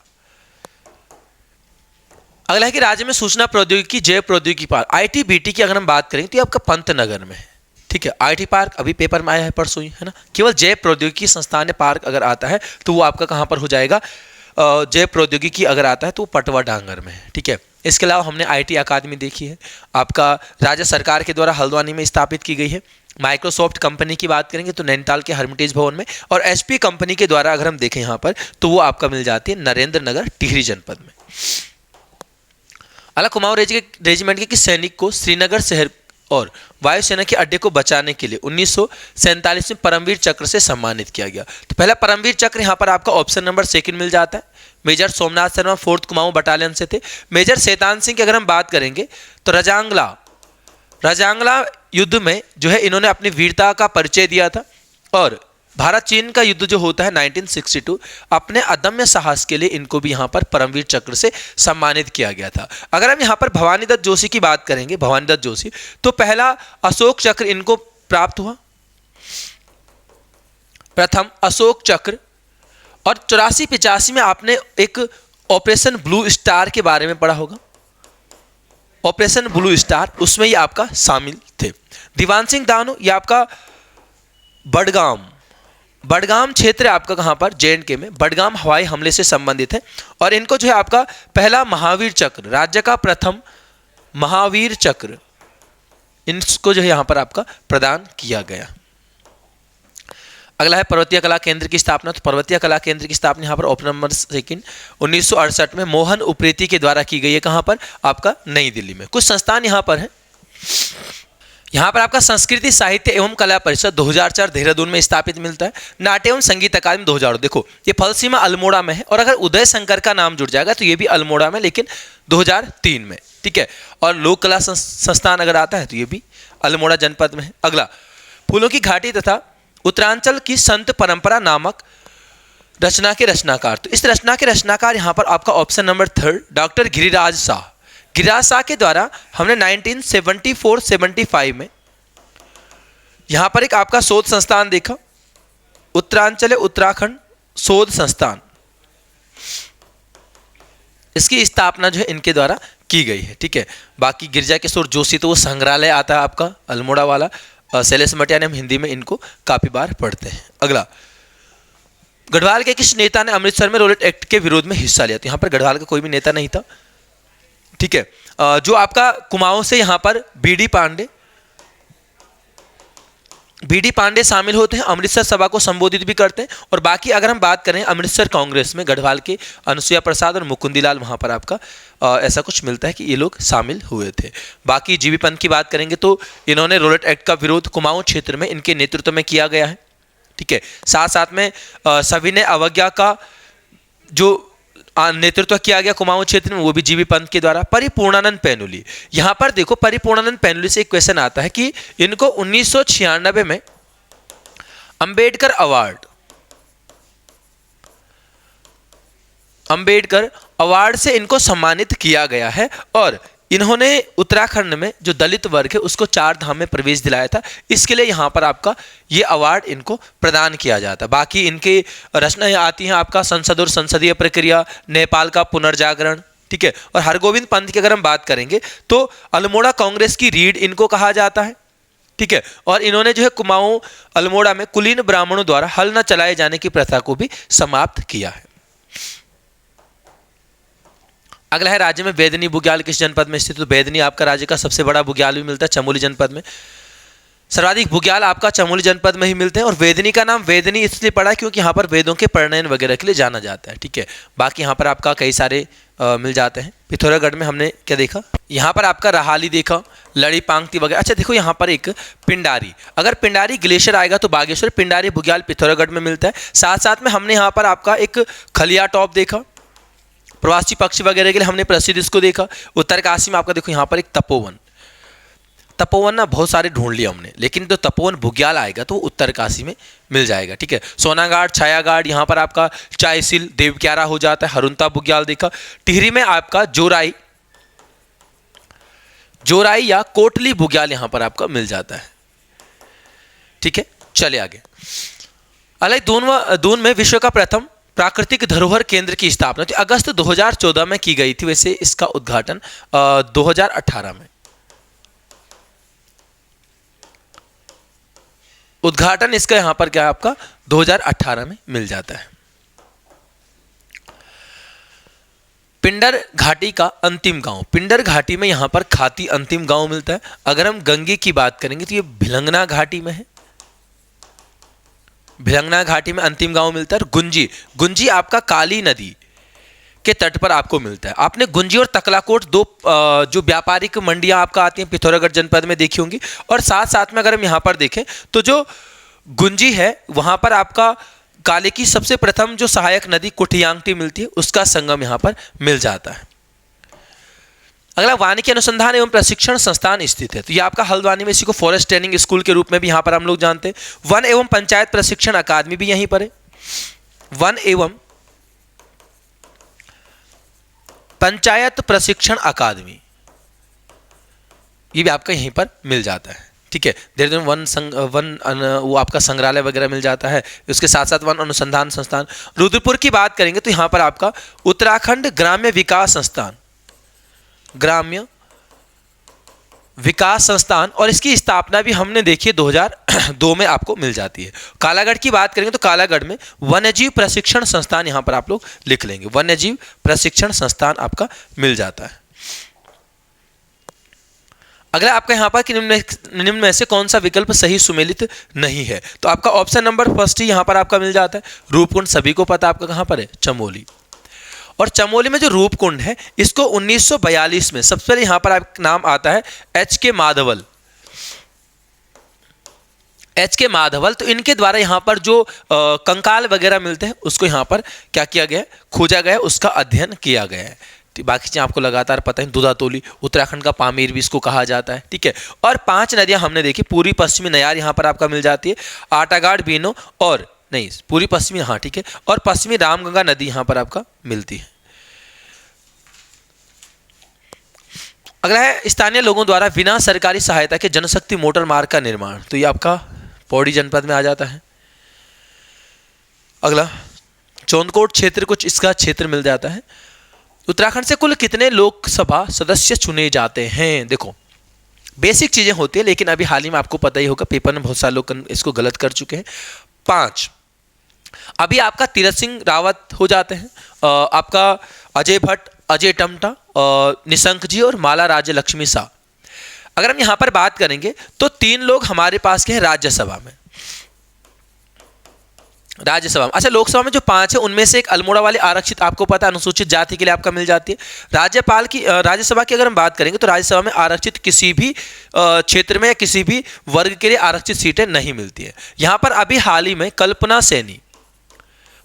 [SPEAKER 1] अगला है कि राज्य में सूचना प्रौद्योगिकी जैव प्रौद्योगिकी पार्क ITBT की अगर हम बात करें तो ये आपका पंतनगर में है। ठीक है, IT पार्क अभी पेपर में आया है परसों ही, है ना। केवल जैव प्रौद्योगिकी संस्थान पार्क अगर आता है तो वो आपका कहाँ पर हो जाएगा? जैव प्रौद्योगिकी अगर आता है तो वो पटवा डांगर में है। ठीक है, इसके अलावा हमने IT अकादमी देखी है, आपका राज्य सरकार के द्वारा हल्द्वानी में स्थापित की गई है। माइक्रोसॉफ्ट कंपनी की बात करेंगे तो नैनीताल के हरमिटेज भवन में। और HP कंपनी के द्वारा अगर हम देखें यहाँ पर तो वो आपका मिल जाती है नरेंद्र नगर टिहरी जनपद में। अला कुमाऊं रेजिमेंट के किस सैनिक को श्रीनगर शहर और वायुसेना के अड्डे को बचाने के लिए 1947 में परमवीर चक्र से सम्मानित किया गया? तो पहला परमवीर चक्र यहाँ पर आपका ऑप्शन नंबर 2 मिल जाता है। Major Somnath Sharma 4th Kumaon battalion से थे। मेजर शैतान सिंह की अगर हम बात करेंगे तो रजांगला युद्ध में जो है इन्होंने अपनी वीरता का परिचय दिया था। और भारत चीन का युद्ध जो होता है 1962, अपने अदम्य साहस के लिए इनको भी यहाँ पर परमवीर चक्र से सम्मानित किया गया था। अगर हम यहाँ पर भवानी दत्त जोशी की बात करेंगे, भवानी दत्त जोशी, तो पहला अशोक चक्र इनको प्राप्त हुआ, प्रथम अशोक चक्र। और 84-85 में आपने एक ऑपरेशन ब्लू स्टार के बारे में पढ़ा होगा, ऑपरेशन ब्लू स्टार, उसमें ये आपका शामिल थे। दीवान सिंह दानो ये आपका बडगाम क्षेत्र आपका कहां पर? JNK में। बडगाम हवाई हमले से संबंधित है। और इनको जो है आपका पहला महावीर चक्र, राज्य का प्रथम महावीर चक्र, इनको जो है यहां पर आपका प्रदान किया गया। अगला है पर्वतीय कला केंद्र की स्थापना। तो पर्वतीय कला केंद्र की स्थापना यहाँ पर ऑप्शन नंबर 2 1968 में मोहन उप्रेती के द्वारा की गई है। कहाँ पर? आपका नई दिल्ली में। कुछ संस्थान यहाँ पर है। यहाँ पर आपका संस्कृति साहित्य एवं कला परिषद 2004 देहरादून में स्थापित मिलता है। नाट्य एवं संगीत अकादमी 2000। देखो ये फलसीमा अल्मोड़ा में है। और अगर उदय शंकर का नाम जुड़ जाएगा तो ये भी अल्मोड़ा में, लेकिन 2003 में। ठीक है, और लोक कला संस्थान अगर आता है तो ये भी अल्मोड़ा जनपद में है। अगला, फूलों की घाटी तथा उत्तरांचल की संत परंपरा नामक रचना के रचनाकार। तो इस रचना के रचनाकार यहाँ पर आपका option number 3 doctor Giriraj Shah. Giriraj Shah के द्वारा हमने 1974-75 में यहाँ पर एक आपका शोध संस्थान देखा, उत्तरांचल उत्तराखंड शोध संस्थान। इसकी स्थापना जो है इनके द्वारा की गई है। ठीक है, बाकी गिरिजा किशोर जोशी तो वो संग्रहालय आता है आपका अल्मोड़ा वाला। शैलेश मटियानी, हम हिंदी में इनको काफ़ी बार पढ़ते हैं। अगला, गढ़वाल के किस नेता ने अमृतसर में रोलेट एक्ट के विरोध में हिस्सा लिया? तो यहाँ पर गढ़वाल का कोई भी नेता नहीं था, ठीक है। जो आपका कुमाऊं से यहाँ पर बीडी पांडे शामिल होते हैं, अमृतसर सभा को संबोधित भी करते हैं। और बाकी अगर हम बात करें अमृतसर कांग्रेस में, गढ़वाल के अनुसुईया प्रसाद और मुकुंदीलाल वहाँ पर आपका ऐसा कुछ मिलता है कि ये लोग शामिल हुए थे। बाकी जीबी पंत की बात करेंगे तो इन्होंने रोलेट एक्ट का विरोध कुमाऊं क्षेत्र में इनके नेतृत्व में किया गया है, ठीक है। साथ साथ में सविनय अवज्ञा का जो नेतृत्व किया गया कुमाऊं क्षेत्र में, वो भी जीबी पंत के द्वारा। परिपूर्णानंद पैनुली, यहां पर देखो परिपूर्णानंद पैनुली से एक क्वेश्चन आता है कि इनको 1996 में अंबेडकर अवार्ड से इनको सम्मानित किया गया है। और इन्होंने उत्तराखंड में जो दलित वर्ग है उसको 4 धाम में प्रवेश दिलाया था, इसके लिए यहाँ पर आपका ये अवार्ड इनको प्रदान किया जाता है। बाकी इनके रचनाएं आती हैं आपका संसद और संसदीय प्रक्रिया, नेपाल का पुनर्जागरण, ठीक है। और हरगोविंद पंत की अगर हम बात करेंगे तो अल्मोड़ा कांग्रेस की रीढ़ इनको कहा जाता है, ठीक है। और इन्होंने जो है कुमाऊं अल्मोड़ा में कुलीन ब्राह्मणों द्वारा हल न चलाए जाने की प्रथा को भी समाप्त किया है। अगला है, राज्य में वेदनी बुग्याल किस जनपद में स्थित? तो वेदनी आपका राज्य का सबसे बड़ा बुग्याल भी मिलता है चमोली जनपद में। सर्वाधिक बुग्याल आपका चमोली जनपद में ही मिलते हैं। और वेदनी का नाम वेदनी इसलिए पड़ा क्योंकि यहाँ पर वेदों के प्रणयन वगैरह के लिए जाना जाता है, ठीक है। बाकी यहाँ पर आपका कई सारे मिल जाते हैं। पिथौरागढ़ में हमने क्या देखा, यहाँ पर आपका रहाली देखा, लड़ी पांगती वगैरह। अच्छा देखो यहाँ पर एक पिंडारी, अगर पिंडारी ग्लेशियर आएगा तो बागेश्वर, पिंडारी बुग्याल पिथौरागढ़ में मिलता है। साथ साथ में हमने यहाँ पर आपका एक खलिया टॉप देखा, प्रवासी पक्षी वगैरह के लिए हमने प्रसिद्ध इसको देखा। उत्तरकाशी में आपका देखो यहाँ पर एक तपोवन ना बहुत सारे ढूंढ लिया हमने, लेकिन तो तपोवन बुग्याल आएगा तो उत्तरकाशी में मिल जाएगा, ठीक है। सोनागाड़, छायागाड़, यहाँ पर आपका चायसिल, देवक्यारा हो जाता है, हरुंता बुग्याल देखा। टिहरी में आपका जोराई या कोटली बुग्याल यहाँ पर आपका मिल जाता है, ठीक है। चले आगे। अलग दून में विश्व का प्रथम प्राकृतिक धरोहर केंद्र की स्थापना तो अगस्त 2014 में की गई थी, वैसे इसका उद्घाटन 2018 में। उद्घाटन इसका यहां पर क्या है आपका 2018 में मिल जाता है। पिंडर घाटी का अंतिम गांव, पिंडर घाटी में यहां पर खाती अंतिम गांव मिलता है। अगर हम गंगे की बात करेंगे तो ये भिलंगना घाटी में है, भिलंगना घाटी में अंतिम गांव मिलता है। और गुंजी आपका काली नदी के तट पर आपको मिलता है। आपने गुंजी और तकलाकोट दो जो व्यापारिक मंडियां आपका आती हैं पिथौरागढ़ जनपद में देखी होंगी। और साथ साथ में अगर हम यहाँ पर देखें तो जो गुंजी है वहाँ पर आपका काले की सबसे प्रथम जो सहायक नदी कुठियांगटी मिलती है, उसका संगम यहाँ पर मिल जाता है। अगला, वानिकी अनुसंधान एवं प्रशिक्षण संस्थान स्थित है तो ये आपका हल्द्वानी में, इसी को फॉरेस्ट ट्रेनिंग स्कूल के रूप में भी यहाँ पर हम लोग जानते हैं। वन एवं पंचायत प्रशिक्षण अकादमी भी यहीं पर है। वन एवं पंचायत प्रशिक्षण अकादमी ये भी आपका यहीं पर मिल जाता है, ठीक है। वन वो आपका संग्रहालय वगैरह मिल जाता है। उसके साथ साथ वन अनुसंधान संस्थान। रुद्रपुर की बात करेंगे तो यहाँ पर आपका उत्तराखंड ग्राम्य विकास संस्थान और इसकी स्थापना भी हमने देखी 2002 में आपको मिल जाती है। कालागढ़ की बात करेंगे तो कालागढ़ में वन्यजीव प्रशिक्षण संस्थान यहाँ पर आप लोग लिख लेंगे, वन्यजीव प्रशिक्षण संस्थान आपका मिल जाता है। अगला आपका यहाँ पर कि निम्न में से कौन सा विकल्प सही सुमेलित नहीं है, तो आपका ऑप्शन नंबर फर्स्ट ही यहाँ पर आपका मिल जाता है। रूपकुंड सभी को पता आपका कहाँ पर है, चमोली। और चमोली में जो रूपकुंड है इसको 1942 में सबसे पहले यहाँ पर आपका नाम आता है एच.के. माधवल। तो इनके द्वारा यहाँ पर जो कंकाल वगैरह मिलते हैं उसको यहाँ पर क्या किया गया है, खोजा गया है, उसका अध्ययन किया गया है। बाकी चीज़ें आपको लगातार पता है। दुधातोली, उत्तराखंड का पामीर भी इसको कहा जाता है, ठीक है। और 5 नदियां हमने देखी, पूर्वी पश्चिमी नयार यहाँ पर आपका मिल जाती है, आटागाड़, बीनो और नहीं पूर्वी पश्चिमी, हाँ ठीक है, और पश्चिमी रामगंगा नदी यहाँ पर आपका मिलती है। अगला है स्थानीय लोगों द्वारा बिना सरकारी सहायता के जनशक्ति मोटर मार्ग का निर्माण, तो ये आपका पौड़ी जनपद में आ जाता है। अगला चौंदकोट क्षेत्र, कुछ इसका क्षेत्र मिल जाता है। उत्तराखंड से कुल कितने लोकसभा सदस्य चुने जाते हैं, देखो बेसिक चीज़ें होती है, लेकिन अभी हाल ही में आपको पता ही होगा पेपर में बहुत सारे लोग इसको गलत कर चुके हैं। 5, अभी आपका तीरथ सिंह रावत हो जाते हैं, आपका अजय भट्ट, अजय टम्टा, निशंक जी और माला राज्य लक्ष्मी शाह। अगर हम यहां पर बात करेंगे तो 3 लोग हमारे पास के हैं राज्यसभा में, राज्यसभा में। अच्छा, लोकसभा में जो 5 है उनमें से एक अल्मोड़ा वाले आरक्षित, आपको पता है अनुसूचित जाति के लिए आपका मिल जाती है। राज्यपाल की राज्यसभा की अगर हम बात करेंगे तो राज्यसभा में आरक्षित किसी भी क्षेत्र में या किसी भी वर्ग के लिए आरक्षित सीटें नहीं मिलती है। यहां पर अभी हाल ही में कल्पना सैनी,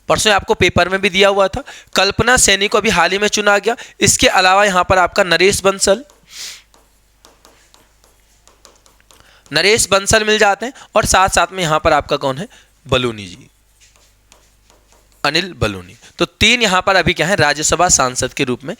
[SPEAKER 1] परसों आपको पेपर में भी दिया हुआ था, कल्पना सैनी को अभी हाल ही में चुना गया। इसके अलावा यहां पर आपका नरेश बंसल मिल जाते हैं, और साथ साथ में यहां पर आपका कौन है, बलूनी जी, अनिल बलूनी। तो 3 यहां पर अभी क्या है, राज्यसभा सांसद के रूप में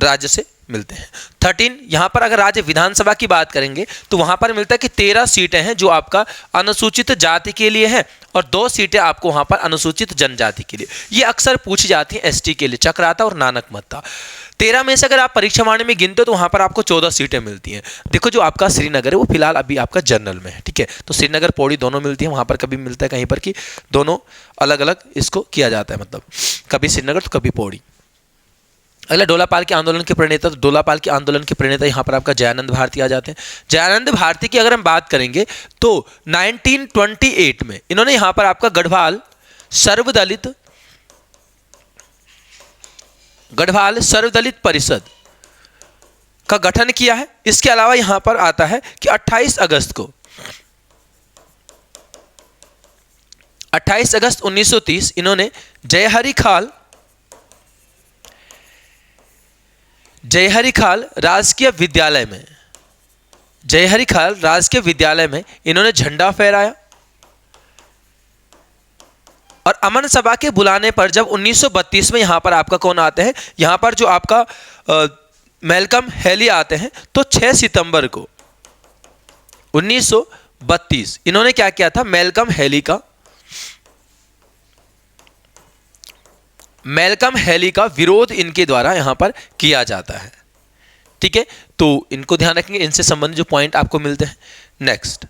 [SPEAKER 1] राज्य से मिलते हैं। 13 यहां पर अगर राज्य विधानसभा की बात करेंगे तो वहां पर मिलता है कि 13 सीटें हैं जो आपका अनुसूचित जाति के लिए हैं, और 2 सीटें आपको वहां पर अनुसूचित जनजाति के लिए। ये अक्सर पूछी जाती है एसटी के लिए, चक्राता और नानक मत्ता। 13 में से अगर आप परीक्षा वाणी में गिनते हो तो वहां पर आपको 14 सीटें मिलती हैं। देखो जो आपका श्रीनगर है वो फिलहाल अभी आपका जनरल में है, ठीक है, तो श्रीनगर पौड़ी दोनों मिलती है, वहां पर कभी मिलता है कहीं पर कि दोनों अलग अलग इसको किया जाता है, मतलब कभी श्रीनगर तो कभी पौड़ी। अगला डोलापाल के आंदोलन के प्रणेता, तो डोलापाल के आंदोलन के प्रणेता यहाँ पर आपका जयानंद भारती आ जाते हैं। जयानंद भारती की अगर हम बात करेंगे तो 1928 में इन्होंने यहाँ पर आपका गढ़वाल सर्वदलित परिषद का गठन किया है। इसके अलावा यहाँ पर आता है कि 28 अगस्त 1930 इन्होंने जयहरी खाल राजकीय विद्यालय में इन्होंने झंडा फहराया, और अमन सभा के बुलाने पर जब 1932 में यहां पर आपका कौन आते हैं, यहां पर जो आपका मैल्कम हेली आते हैं, तो 6 सितंबर को 1932 इन्होंने क्या किया था, मैल्कम हेली का विरोध इनके द्वारा यहां पर किया जाता है, ठीक है। तो इनको ध्यान रखेंगे, इनसे संबंधित जो पॉइंट आपको मिलते हैं। नेक्स्ट,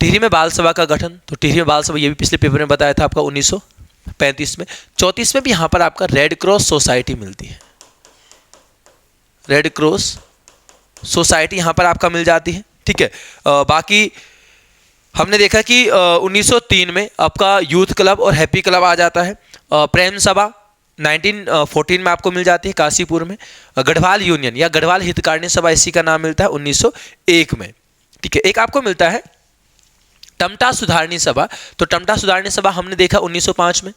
[SPEAKER 1] टिहरी में बाल सभा का गठन, तो टिहरी में बाल सभा ये भी पिछले पेपर में बताया था आपका 1935 में। 34 में भी यहां पर आपका रेड क्रॉस सोसाइटी मिलती है, रेड क्रॉस सोसाइटी यहां पर आपका मिल जाती है, ठीक है। बाकी हमने देखा कि 1903 में आपका यूथ क्लब और हैप्पी क्लब आ जाता है। प्रेम सभा 1914 में आपको मिल जाती है काशीपुर में। गढ़वाल यूनियन या गढ़वाल हितकारिणी सभा इसी का नाम मिलता है 1901 में, ठीक है। एक आपको मिलता है टमटा सुधारणी सभा, तो टमटा सुधारणी सभा हमने देखा 1905 में।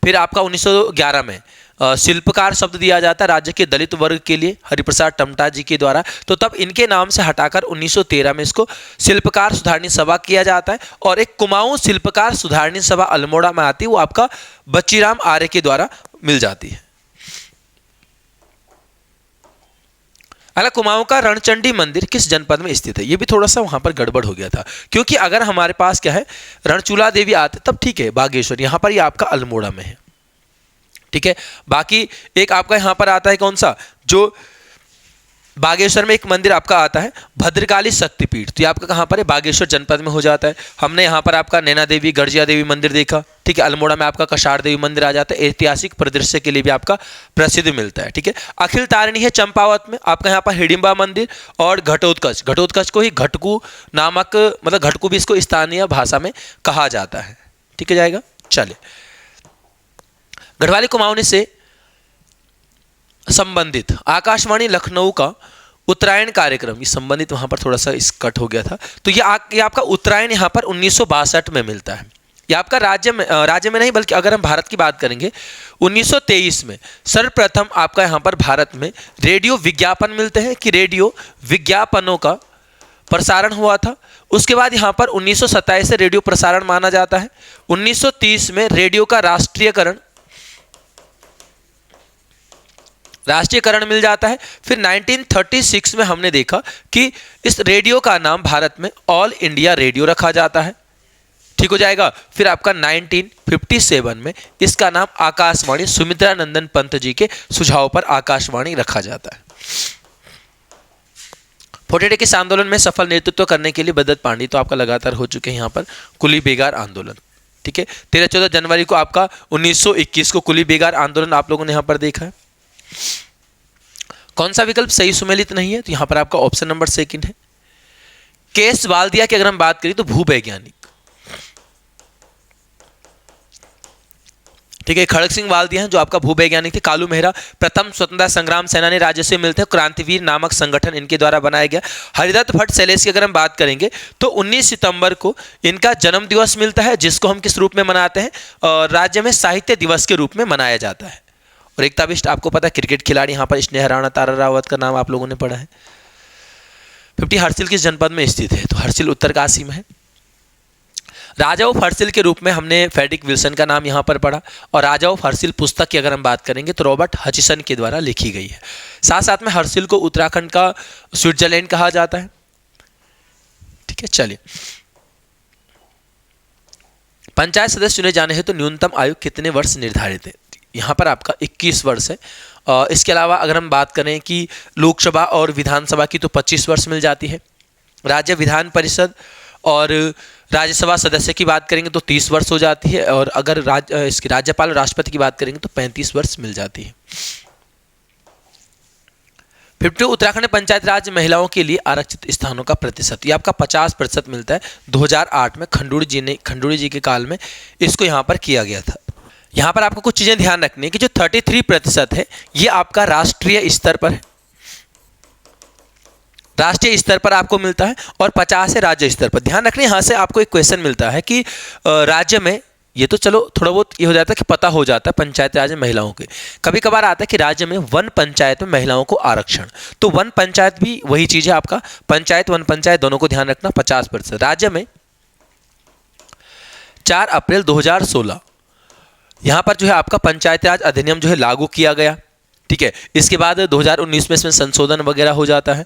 [SPEAKER 1] फिर आपका 1911 में शिल्पकार शब्द दिया जाता है राज्य के दलित वर्ग के लिए हरिप्रसाद टमटा जी के द्वारा, तो तब इनके नाम से हटाकर 1913 में इसको शिल्पकार सुधारणी सभा किया जाता है। और एक कुमाऊं शिल्पकार सुधारणी सभा अल्मोड़ा में आती है, वो आपका बच्चीराम आर्य के द्वारा मिल जाती है। अगला, कुमाऊं का रणचंडी मंदिर किस जनपद में स्थित है, ये भी थोड़ा सा वहां पर गड़बड़ हो गया था, क्योंकि अगर हमारे पास क्या है रणचूला देवी आते तब ठीक है, बागेश्वर, यहां पर ये आपका अल्मोड़ा में है, ठीक है। बाकी एक आपका यहां पर आता है कौन सा, जो बागेश्वर में एक मंदिर आपका आता है भद्रकाली शक्तिपीठ, तो ये आपका कहां पर है, बागेश्वर जनपद में हो जाता है। हमने यहां पर आपका नैना देवी गर्जिया देवी मंदिर देखा, ठीक है। अल्मोड़ा में आपका कषाण देवी मंदिर आ जाता है, ऐतिहासिक परिदृश्य के लिए भी आपका प्रसिद्ध मिलता है, ठीक है। अखिल तारिणी है चंपावत में, आपका यहाँ पर हिडिंबा मंदिर, और घटोत्कच को ही घटकू नामक, मतलब घटकू भी इसको स्थानीय भाषा में कहा जाता है, ठीक है जाएगा। चलिए, गढ़वाली कुमाऊनी से संबंधित आकाशवाणी लखनऊ का उत्तरायण कार्यक्रम, ये संबंधित वहां पर थोड़ा सा इस कट हो गया था, तो ये आपका उत्तरायण यहां पर 1962 में मिलता है। ये आपका राज्य में नहीं, बल्कि अगर हम भारत की बात करेंगे 1923 में सर्वप्रथम आपका यहां पर भारत में रेडियो विज्ञापन मिलते हैं, कि रेडियो विज्ञापनों का प्रसारण हुआ था। उसके बाद यहां पर 1927 से रेडियो प्रसारण माना जाता है। 1930 में रेडियो का राष्ट्रीयकरण मिल जाता है। फिर 1936 में हमने देखा कि इस रेडियो का नाम भारत में ऑल इंडिया रेडियो रखा जाता है, ठीक हो जाएगा। फिर आपका 1957 में इसका नाम आकाशवाणी, सुमित्रा नंदन पंत जी के सुझाव पर आकाशवाणी रखा जाता है। फोर्टी डेज आंदोलन में सफल नेतृत्व करने के लिए बदत पांडी तो आपका लगातार हो चुके हैं यहाँ पर कुली बेगार आंदोलन। ठीक है, 13-14 जनवरी को आपका 1921 को कुली बेगार आंदोलन आप लोगों ने यहाँ पर देखा है। कौन सा विकल्प सही सुमेलित नहीं है? तो यहाँ पर आपका ऑप्शन नंबर सेकंड है। केस वाल्दिया की अगर हम बात करें तो भूवैज्ञानिक। ठीक है, खड़ग सिंह वाल्दिया हैं जो आपका भूवैज्ञानिक थे। कालू मेहरा प्रथम स्वतंत्रता संग्राम सेनानी राजस्व मिलते हैं, क्रांतिवीर नामक संगठन इनके द्वारा बनाया गया। हरिदत्त भट्ट शैलेश की अगर हम बात करेंगे तो 19 सितंबर को इनका जन्म दिवस मिलता है, जिसको हम किस रूप में मनाते हैं? राज्य में साहित्य दिवस के रूप में मनाया जाता है। और एकता बिष्ट आपको पता है क्रिकेट खिलाड़ी, यहाँ पर स्नेह राणा तारा रावत का नाम आप लोगों ने पढ़ा है। 50 हर्सिल किस जनपद में स्थित है? तो हर्सिल उत्तरकाशी में है। राजा ऑफ हर्सिल के रूप में हमने फ्रेडरिक विल्सन का नाम यहाँ पर पढ़ा। और राजा ऑफ हर्सिल पुस्तक की अगर हम बात करेंगे तो रॉबर्ट हचिसन के द्वारा लिखी गई है। साथ साथ में हर्सिल को उत्तराखंड का स्विट्जरलैंड कहा जाता है। ठीक है, चलिए। पंचायत सदस्य चुने जाने हैं तो न्यूनतम आयु कितने वर्ष निर्धारित है? यहाँ पर आपका 21 वर्ष है। इसके अलावा अगर हम बात करें कि लोकसभा और विधानसभा की तो 25 वर्ष मिल जाती है। राज्य विधान परिषद और राज्यसभा सदस्य की बात करेंगे तो 30 वर्ष हो जाती है। और अगर इसकी राज्यपाल और राष्ट्रपति की बात करेंगे तो 35 वर्ष मिल जाती है। 50 उत्तराखंड पंचायत राज महिलाओं के लिए आरक्षित स्थानों का प्रतिशत, ये आपका 50% मिलता है। 2008 में खंडूड़ी जी के काल में इसको यहाँ पर किया गया था। यहाँ पर आपको कुछ चीज़ें ध्यान रखनी है कि जो 33% है ये आपका राष्ट्रीय स्तर पर है, राष्ट्रीय स्तर पर आपको मिलता है, और 50 है राज्य स्तर पर। ध्यान रखना, यहाँ से आपको एक क्वेश्चन मिलता है कि राज्य में, ये तो चलो थोड़ा बहुत ये हो जाता है कि पता हो जाता है पंचायत राज में महिलाओं के। कभी कभार आता है कि राज्य में वन पंचायत में महिलाओं को आरक्षण, तो वन पंचायत भी वही चीज़ है आपका, पंचायत वन पंचायत दोनों को ध्यान रखना। 50% राज्य में 4 अप्रैल 2016 यहाँ पर जो है आपका पंचायत राज अधिनियम जो है लागू किया गया। ठीक है, इसके बाद 2019 में इसमें संशोधन वगैरह हो जाता है।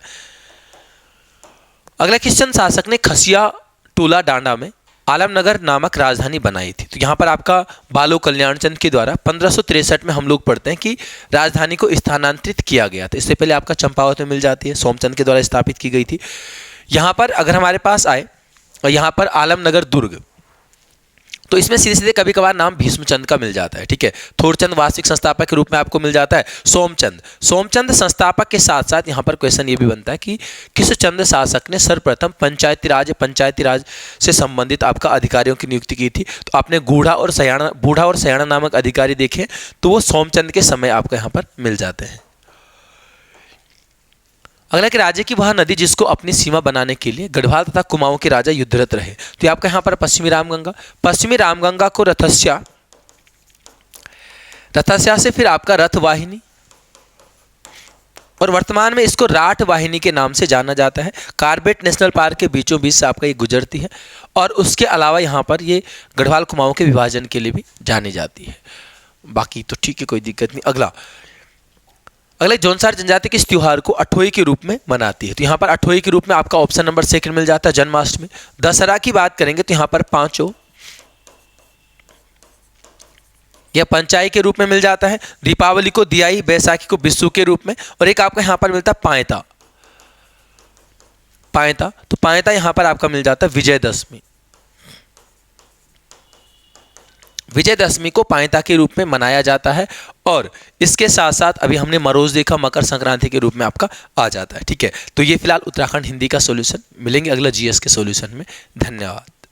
[SPEAKER 1] अगला क्वेश्चन, शासक ने खसिया टोला डांडा में आलमनगर नामक राजधानी बनाई थी। तो यहाँ पर आपका बालो कल्याण चंद के द्वारा 1563 में हम लोग पढ़ते हैं कि राजधानी को स्थानांतरित किया गया था। इससे पहले आपका चंपावत में मिल जाती है, सोमचंद के द्वारा स्थापित की गई थी। यहाँ पर अगर हमारे पास आए और यहाँ पर आलमनगर दुर्ग, तो इसमें सीधे सीधे कभी कभार नाम भीष्मचंद का मिल जाता है। ठीक है, थोरचंद वास्तविक संस्थापक के रूप में आपको मिल जाता है। सोमचंद संस्थापक के साथ साथ यहाँ पर क्वेश्चन ये भी बनता है कि किस चंद शासक ने सर्वप्रथम पंचायती राज से संबंधित आपका अधिकारियों की नियुक्ति की थी? तो आपने बूढ़ा और सयाना नामक अधिकारी देखे, तो वो सोमचंद के समय आपको यहाँ पर मिल जाते हैं। अगला कि राज्य की वह नदी जिसको अपनी सीमा बनाने के लिए गढ़वाल तथा कुमाऊं के राजा युद्धरत रहे। तो आपका यहाँ पर पश्चिमी रामगंगा को रथस्या से फिर आपका रथ वाहिनी, और वर्तमान में इसको राठ वाहिनी के नाम से जाना जाता है। कार्बेट नेशनल पार्क के बीचों बीच से आपका ये गुजरती है, और उसके अलावा यहाँ पर ये गढ़वाल कुमाऊं के विभाजन के लिए भी जानी जाती है। बाकी तो ठीक है, कोई दिक्कत नहीं। अगले जौनसार जनजाति किस त्योहार को अठोई के रूप में मनाती है? तो यहाँ पर अठोई के रूप में आपका ऑप्शन नंबर सेकंड मिल जाता है, जन्माष्टमी। दशहरा की बात करेंगे तो यहाँ पर पांचों यह पंचाई के रूप में मिल जाता है। दीपावली को दियाई, बैसाखी को बिस्सू के रूप में, और एक आपका यहाँ पर मिलता है पायता। तो पायता यहाँ पर आपका मिल जाता है विजयदशमी को पायता के रूप में मनाया जाता है। और इसके साथ साथ अभी हमने मरोज देखा, मकर संक्रांति के रूप में आपका आ जाता है। ठीक है, तो ये फिलहाल उत्तराखंड हिंदी का सॉल्यूशन। मिलेंगे अगला जीएस के सॉल्यूशन में। धन्यवाद।